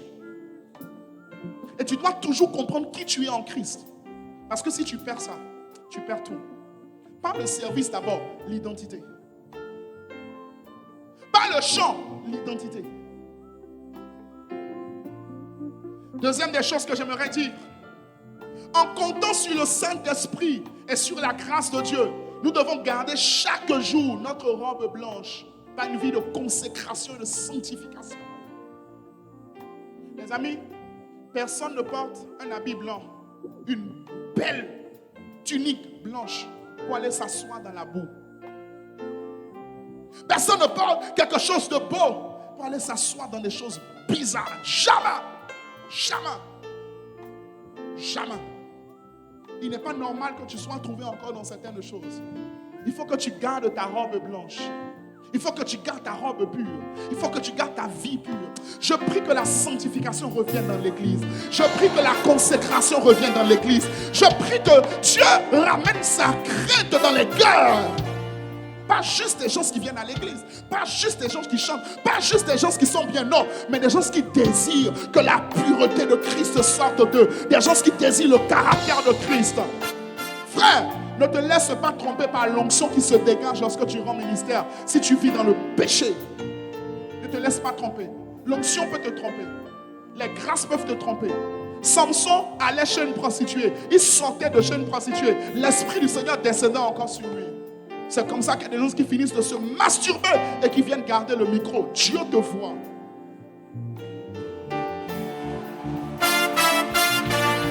Speaker 1: Et tu dois toujours comprendre qui tu es en Christ. Parce que si tu perds ça, tu perds tout. Pas le service d'abord, l'identité. Pas le chant, l'identité. Deuxième des choses que j'aimerais dire, en comptant sur le Saint-Esprit et sur la grâce de Dieu, nous devons garder chaque jour notre robe blanche par une vie de consécration et de sanctification. Les amis, personne ne porte un habit blanc, une belle tunique blanche pour aller s'asseoir dans la boue. Personne ne porte quelque chose de beau pour aller s'asseoir dans des choses bizarres. Jamais. Jamais. Jamais. Il n'est pas normal que tu sois trouvé encore dans certaines choses. Il faut que tu gardes ta robe blanche. Il faut que tu gardes ta robe pure. Il faut que tu gardes ta vie pure. Je prie que la sanctification revienne dans l'église. Je prie que la consécration revienne dans l'église. Je prie que Dieu ramène sa crainte dans les cœurs. Pas juste des gens qui viennent à l'église, pas juste des gens qui chantent, pas juste des gens qui sont bien, non, mais des gens qui désirent que la pureté de Christ sorte d'eux, des gens qui désirent le caractère de Christ. Frère, ne te laisse pas tromper par l'onction qui se dégage lorsque tu rends ministère. Si tu vis dans le péché, ne te laisse pas tromper. L'onction peut te tromper, les grâces peuvent te tromper. Samson allait chez une prostituée, il sortait de chez une prostituée, l'Esprit du Seigneur descendait encore sur lui. C'est comme ça qu'il y a des gens qui finissent de se masturber et qui viennent garder le micro. Dieu te voit.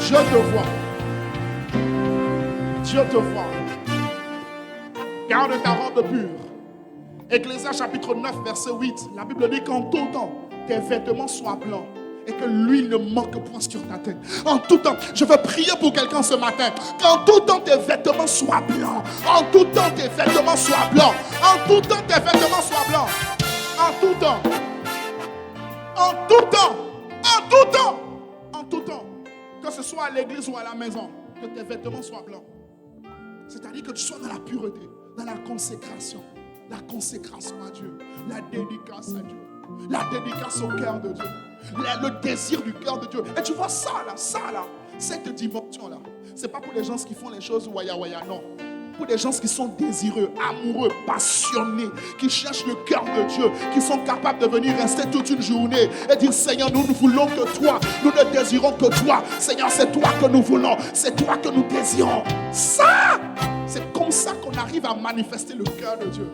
Speaker 1: Dieu te voit. Dieu te voit. Garde ta robe pure. Ecclésias chapitre 9, verset 8. La Bible dit qu'en tout temps, tes vêtements soient blancs et que l'huile ne manque point sur ta tête. En tout temps, je veux prier pour quelqu'un ce matin. Qu'en tout temps, tes vêtements soient blancs. En tout temps, tes vêtements soient blancs. En tout temps, tes vêtements soient blancs. En tout temps. En tout temps. En tout temps. En tout temps. Que ce soit à l'église ou à la maison, que tes vêtements soient blancs. C'est-à-dire que tu sois dans la pureté, dans la consécration. La consécration à Dieu. La dédicace à Dieu. La dédicace au cœur de Dieu. Le désir du cœur de Dieu. Et tu vois ça là, cette dimension-là, c'est pas pour les gens qui font les choses waya waya, non. Pour des gens qui sont désireux, amoureux, passionnés, qui cherchent le cœur de Dieu, qui sont capables de venir rester toute une journée et dire Seigneur, nous ne voulons que toi, nous ne désirons que toi. Seigneur, c'est toi que nous voulons, c'est toi que nous désirons. Ça, c'est comme ça qu'on arrive à manifester le cœur de Dieu.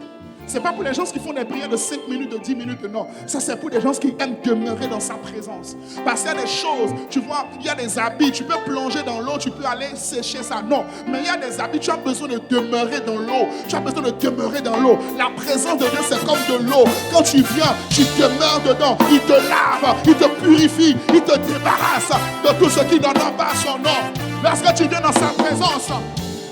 Speaker 1: C'est pas pour les gens qui font des prières de 5 minutes, de 10 minutes, non. Ça, c'est pour des gens qui aiment demeurer dans sa présence. Parce qu'il y a des choses, tu vois, il y a des habits, tu peux plonger dans l'eau, tu peux aller sécher ça, non. Mais il y a des habits, tu as besoin de demeurer dans l'eau. Tu as besoin de demeurer dans l'eau. La présence de Dieu, c'est comme de l'eau. Quand tu viens, tu demeures dedans. Il te lave, il te purifie, il te débarrasse de tout ce qui n'honore pas son nom. Lorsque tu viens dans sa présence,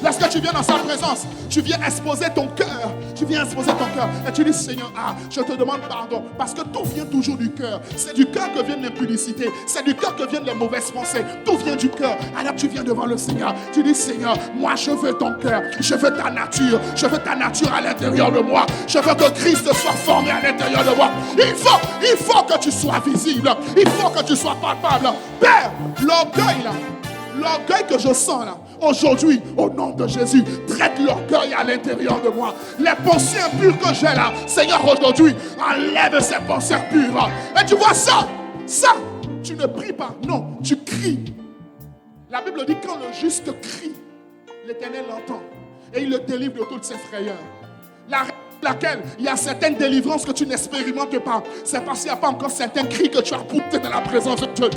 Speaker 1: lorsque tu viens dans sa présence, tu viens exposer ton cœur. Tu viens exposer ton cœur. Et tu dis, Seigneur, je te demande pardon. Parce que tout vient toujours du cœur. C'est du cœur que viennent l'impudicité. C'est du cœur que viennent les mauvaises pensées. Tout vient du cœur. Alors tu viens devant le Seigneur. Tu dis, Seigneur, moi je veux ton cœur. Je veux ta nature. Je veux ta nature à l'intérieur de moi. Je veux que Christ soit formé à l'intérieur de moi. Il faut que tu sois visible. Il faut que tu sois palpable. Père, l'orgueil là. L'orgueil que je sens là, aujourd'hui, au nom de Jésus, traite l'orgueil à l'intérieur de moi. Les pensées impures que j'ai là, Seigneur, aujourd'hui, enlève ces pensées impures. Et tu vois ça, tu ne pries pas, non, tu cries. La Bible dit quand le juste crie, l'Éternel l'entend et il le délivre de toutes ses frayeurs. Laquelle il y a certaines délivrances que tu n'expérimentes pas. C'est parce qu'il n'y a pas encore certains cris que tu as poussés dans la présence de Dieu.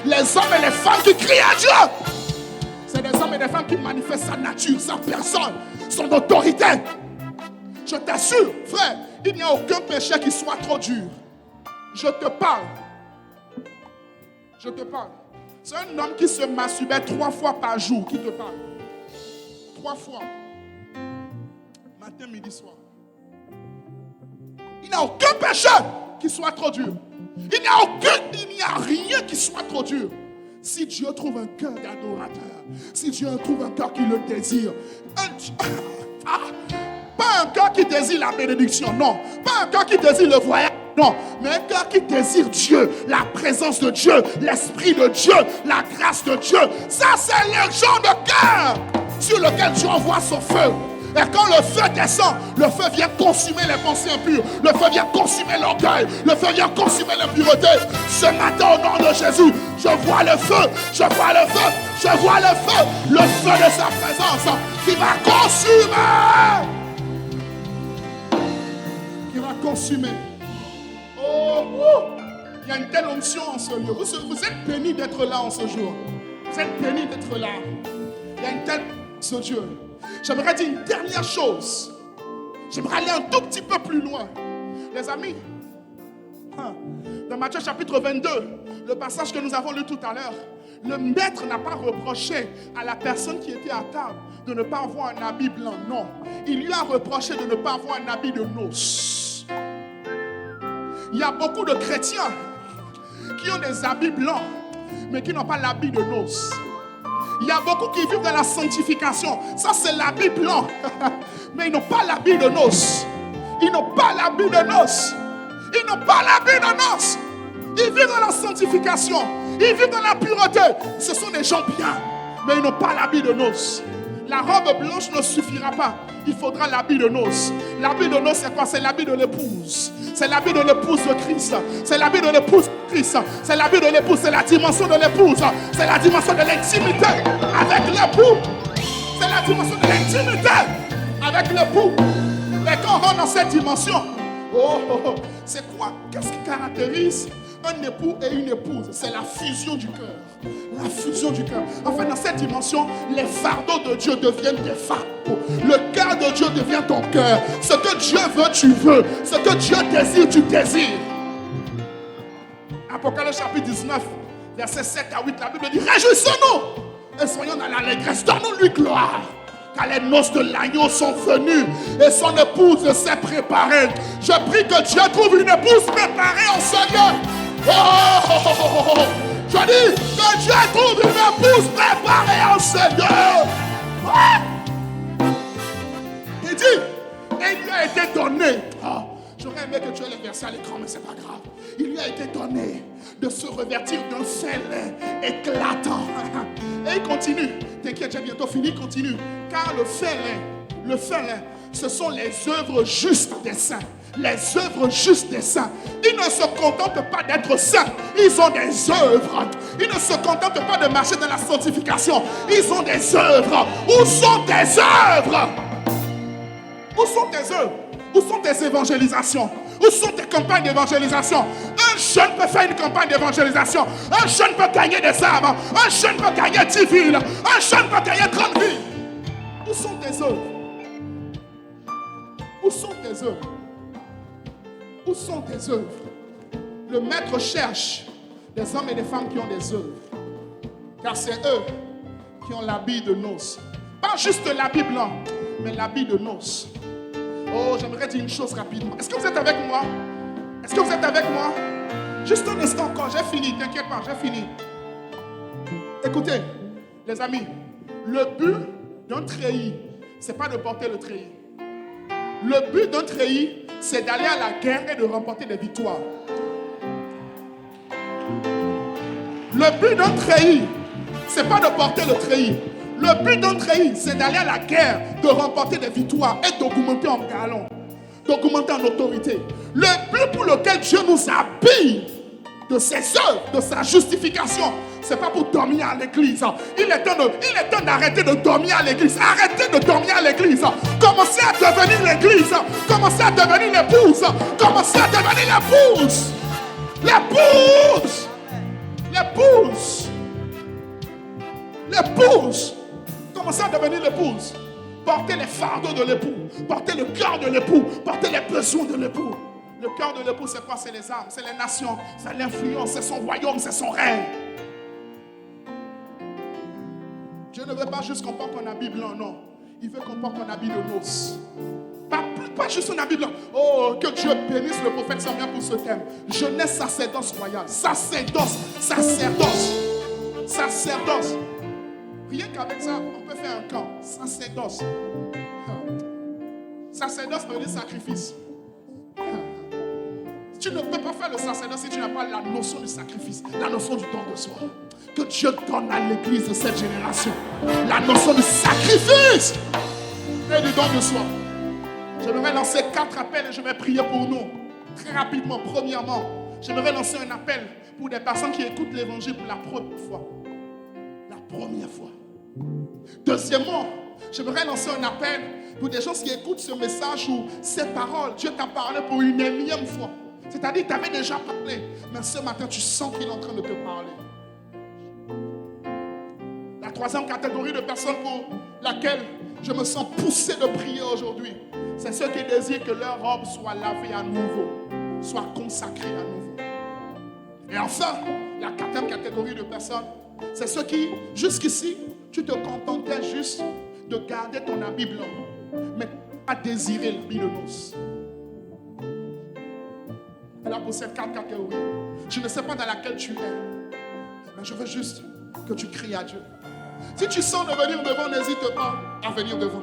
Speaker 1: Les hommes et les femmes qui crient à Dieu, C'est des hommes et des femmes qui manifestent sa nature, sa personne, son autorité. Je t'assure, frère, il n'y a aucun péché qui soit trop dur. Je te parle. Je te parle. C'est un homme qui se masturbait 3 fois par jour qui te parle. 3 fois. Matin, midi, soir. Il n'y a aucun péché qui soit trop dur. Il n'y a rien qui soit trop dur. Si Dieu trouve un cœur d'adorateur, si Dieu trouve un cœur qui le désire, pas un cœur qui désire la bénédiction, non. Pas un cœur qui désire le voyage, non. Mais un cœur qui désire Dieu, la présence de Dieu, l'esprit de Dieu, la grâce de Dieu. Ça, c'est le genre de cœur sur lequel Dieu envoie son feu. Et quand le feu descend, le feu vient consumer les pensées impures. Le feu vient consumer l'orgueil. Le feu vient consumer l'impureté. Ce matin, au nom de Jésus, je vois le feu. Je vois le feu. Je vois le feu. Le feu de sa présence qui va consumer. Qui va consumer. Oh, il y a une telle onction en ce lieu. Vous êtes bénis d'être là en ce jour. Vous êtes bénis d'être là. Il y a une telle ce Dieu. J'aimerais dire une dernière chose. J'aimerais aller un tout petit peu plus loin. Les amis, dans Matthieu chapitre 22, le passage que nous avons lu tout à l'heure, le maître n'a pas reproché à la personne qui était à table de ne pas avoir un habit blanc. Non, il lui a reproché de ne pas avoir un habit de noces. Il y a beaucoup de chrétiens qui ont des habits blancs, mais qui n'ont pas l'habit de noces. Il y a beaucoup qui vivent dans la sanctification. Ça, c'est l'habit blanc. Mais ils n'ont pas l'habit de noces. Ils n'ont pas l'habit de noces. Ils n'ont pas l'habit de noces. Ils vivent dans la sanctification. Ils vivent dans la pureté. Ce sont des gens bien. Mais ils n'ont pas l'habit de noces. La robe blanche ne suffira pas. Il faudra l'habit de noces. L'habit de noces, c'est quoi? C'est l'habit de l'épouse. C'est l'habit de l'épouse de Christ. C'est l'habit de l'épouse de Christ. C'est l'habit de l'épouse. C'est la dimension de l'épouse. C'est la dimension de l'intimité avec l'époux. C'est la dimension de l'intimité avec l'époux. Et quand on rentre dans cette dimension, c'est quoi? Qu'est-ce qui caractérise un époux et une épouse? C'est la fusion du cœur. La fusion du cœur. Enfin, dans cette dimension, les fardeaux de Dieu deviennent des fardeaux. Le cœur de Dieu devient ton cœur. Ce que Dieu veut, tu veux. Ce que Dieu désire, tu désires. Apocalypse chapitre 19, versets 7 à 8, la Bible dit: réjouissons-nous et soyons dans l'allégresse. Donnons-lui gloire. Car les noces de l'agneau sont venues et son épouse s'est préparée. Je prie que Dieu trouve une épouse préparée en ce lieu. Je dis que Dieu trouve une épouse préparée en ce lieu. Il dit, et il lui a été donné. J'aurais aimé que tu aies les versets à l'écran, mais c'est pas grave. Il lui a été donné de se revêtir d'un fêlin éclatant. Et il continue. T'inquiète, j'ai bientôt fini, continue. Car le fêlin, ce sont les œuvres justes des saints. Les œuvres justes des saints. Ils ne se contentent pas d'être saints. Ils ont des œuvres. Ils ne se contentent pas de marcher dans la sanctification. Ils ont des œuvres. Où sont tes œuvres? Où sont tes œuvres? Où sont tes évangélisations? Où sont tes campagnes d'évangélisation? Un jeune peut faire une campagne d'évangélisation. Un jeune peut gagner des âmes. Un jeune peut gagner 10 villes. Un jeune peut gagner 30 villes. Où sont tes œuvres? Où sont tes œuvres? Où sont tes œuvres? Le maître cherche des hommes et des femmes qui ont des œuvres. Car c'est eux qui ont l'habit de noces. Pas juste l'habit blanc, mais l'habit de noces. Oh, j'aimerais dire une chose rapidement. Est-ce que vous êtes avec moi? Est-ce que vous êtes avec moi? Juste un instant encore, j'ai fini, t'inquiète pas, j'ai fini. Écoutez, les amis, le but d'un treillis, c'est pas de porter le treillis. Le but d'un treillis, c'est d'aller à la guerre et de remporter des victoires. Le but d'un treillis, c'est pas de porter le treillis. Le but d'un treillis, c'est d'aller à la guerre, de remporter des victoires et d'augmenter en galon, d'augmenter en autorité. Le but pour lequel Dieu nous habille de ses œuvres, de sa justification, c'est pas pour dormir à l'église. Il est temps d'arrêter de dormir à l'église. Arrêtez de dormir à l'église. Commencez à devenir l'église. Commencez à devenir l'épouse. Commencez à devenir l'épouse. L'épouse. L'épouse. L'épouse. commencer à devenir l'épouse. Porter les fardeaux de l'époux, porter le cœur de l'époux, porter les besoins de l'époux. Le cœur de l'époux, c'est quoi? C'est les âmes, c'est les nations, c'est l'influence, c'est son royaume, c'est son règne. Dieu ne veut pas juste qu'on porte un habit blanc, non. Il veut qu'on porte un habit de noces. Pas juste un habit blanc. Oh, que Dieu bénisse le prophète Samuel pour ce thème. Jeunesse, sacerdoce royal. Sacerdoce. Rien qu'avec ça, on peut faire un camp. Sacerdoce. Sacerdoce veut dire sacrifice. Tu ne peux pas faire le sacerdoce si tu n'as pas la notion du sacrifice, la notion du don de soi. Que Dieu donne à l'église de cette génération la notion du sacrifice et du don de soi. J'aimerais lancer 4 appels et je vais prier pour nous. Très rapidement, premièrement, j'aimerais lancer un appel pour des personnes qui écoutent l'évangile pour la première fois. La première fois. Deuxièmement, j'aimerais lancer un appel pour des gens qui écoutent ce message ou ces paroles. Dieu t'a parlé pour une énième fois. C'est-à-dire que tu avais déjà parlé, mais ce matin, tu sens qu'il est en train de te parler. La troisième catégorie de personnes pour laquelle je me sens poussé de prier aujourd'hui, c'est ceux qui désirent que leur robe soit lavée à nouveau, soit consacrée à nouveau. Et enfin, la quatrième catégorie de personnes, c'est ceux qui, jusqu'ici, tu te contentais juste de garder ton habit blanc, mais pas désirer l'habit de noces. Alors pour cette 4 catégories, je ne sais pas dans laquelle tu es, mais je veux juste que tu cries à Dieu. Si tu sens de venir devant, n'hésite pas à venir devant.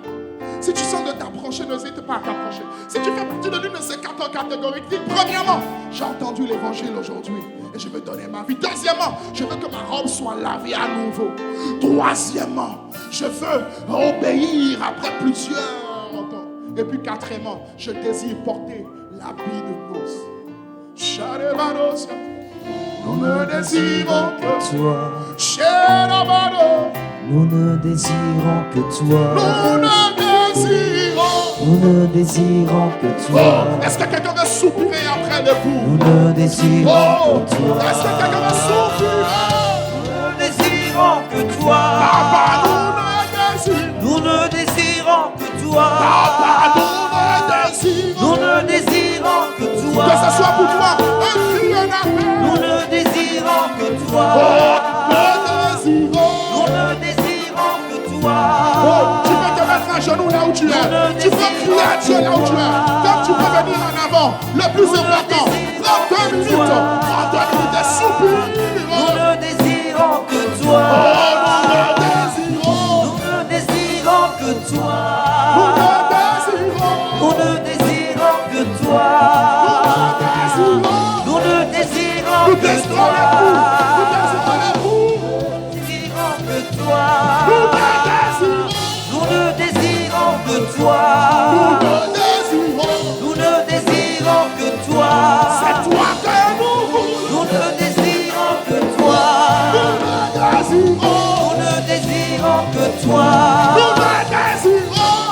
Speaker 1: Si tu sens de t'approcher, n'hésite pas à t'approcher. Si tu fais partie de l'une de ces 4 catégories, dis premièrement, j'ai entendu l'évangile aujourd'hui et je veux donner ma vie. Deuxièmement, je veux que ma robe soit lavée à nouveau. Troisièmement, je veux obéir après plusieurs temps. Et puis quatrièmement, je désire porter l'habit de noces. Nous ne désirons que toi.
Speaker 2: Nous ne désirons que toi.
Speaker 1: Nous
Speaker 2: ne désirons que toi.
Speaker 1: Oh, est-ce que quelqu'un veut soupirer après l'époux?
Speaker 2: Nous ne désirons que toi.
Speaker 1: Est-ce que quelqu'un veut soupirer?
Speaker 2: Nous ne désirons que toi.
Speaker 1: Papa,
Speaker 2: nous ne désirons que toi.
Speaker 1: Papa,
Speaker 2: nous ne désirons que toi.
Speaker 1: Que ce soit pour toi, un cri, un appel.
Speaker 2: Nous ne désirons que toi. Nous ne désirons que toi.
Speaker 1: Oh, tu peux te mettre à genoux là où tu es. Tu peux crier à Dieu là où tu es. Comme tu peux venir en avant. Le plus important, prends 2 minutes. Prends 2 minutes et soupire.
Speaker 2: Nous ne désirons que toi. Nous ne désirons que toi. Nous ne désirons que toi. Nous ne désirons que toi. Nous ne désirons que toi. Nous ne désirons que toi.
Speaker 1: C'est toi que
Speaker 2: nous ne désirons que toi. Nous ne désirons que toi.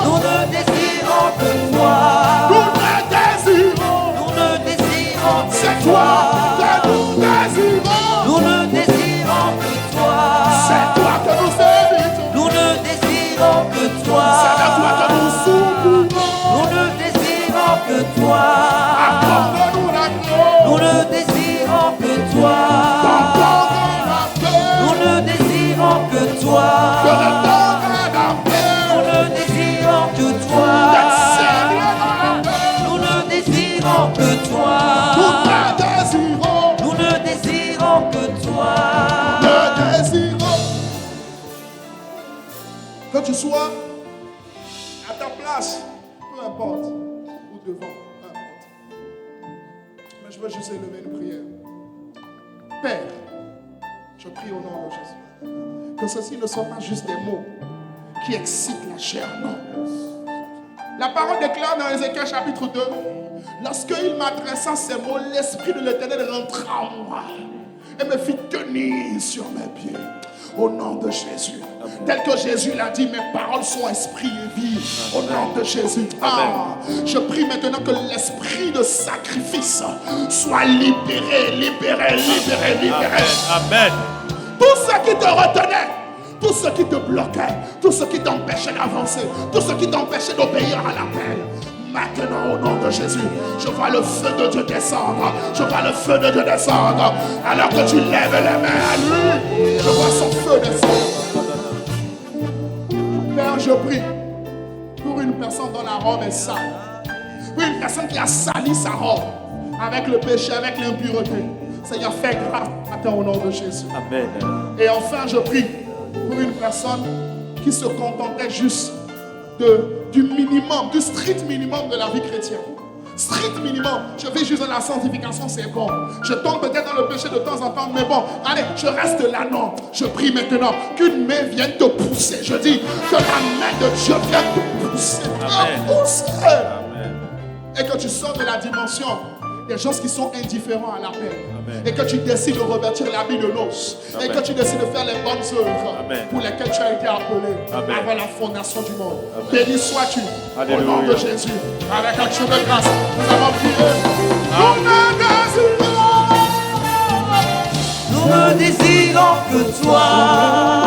Speaker 2: Nous ne désirons que toi. Nous ne désirons
Speaker 1: c'est
Speaker 2: que
Speaker 1: toi
Speaker 2: toi.
Speaker 1: que nous désirons.
Speaker 2: Nous ne désirons que toi.
Speaker 1: C'est toi que nous servitons.
Speaker 2: Nous ne désirons que toi.
Speaker 1: C'est à toi que nous soupirons.
Speaker 2: Nous ne désirons que toi.
Speaker 1: Accorde-nous la gloire.
Speaker 2: Nous ne désirons que toi.
Speaker 1: Accorde la paix.
Speaker 2: Nous ne désirons que toi.
Speaker 1: Que le temps est la paix.
Speaker 2: Nous ne désirons que toi.
Speaker 1: D'être servi dans la paix.
Speaker 2: Nous ne désirons que toi.
Speaker 1: Nous te désirons.
Speaker 2: Nous ne désirons que toi.
Speaker 1: Te désirons. Que tu sois à ta place, peu importe, ou devant, peu importe. Mais je veux juste élever une prière. Père, je prie au nom de Jésus. Que ceci ne soit pas juste des mots qui excitent la chair, non. La parole déclare dans Ézéchiel chapitre 2, lorsqu'il m'adressa ces mots, l'Esprit de l'Éternel rentra en moi et me fit tenir sur mes pieds. Au nom de Jésus. Tel que Jésus l'a dit, mes paroles sont esprit et vie. Au nom de Jésus. Ah, je prie maintenant que l'esprit de sacrifice soit libéré.
Speaker 3: Amen.
Speaker 1: Tout ce qui te retenait, tout ce qui te bloquait, tout ce qui t'empêchait d'avancer, tout ce qui t'empêchait d'obéir à l'appel. Maintenant, au nom de Jésus, je vois le feu de Dieu descendre. Je vois le feu de Dieu descendre. Alors que tu lèves les mains à lui, je vois son feu descendre. Père, je prie pour une personne dont la robe est sale. Pour une personne qui a sali sa robe avec le péché, avec l'impureté. Seigneur, fais grâce matin au nom de Jésus.
Speaker 2: Amen.
Speaker 1: Et enfin, je prie pour une personne qui se contentait juste du minimum, du strict minimum de la vie chrétienne. Strict minimum. Je vis juste dans la sanctification, c'est bon. Je tombe peut-être dans le péché de temps en temps, mais bon, allez, je reste là, non. Je prie maintenant qu'une main vienne te pousser. Je dis que la main de Dieu vienne te pousser. Te pousser.
Speaker 2: Amen.
Speaker 1: Et que tu sors de la dimension des gens qui sont indifférents à l'appel. Et que tu décides de revêtir l'habit de noces. Et que tu décides de faire les bonnes œuvres pour lesquelles tu as été appelé avant la fondation du monde. Béni sois-tu au nom de Jésus. Avec action de grâce, nous avons prié. Nous ne désirons
Speaker 2: Nous ne désirons que toi.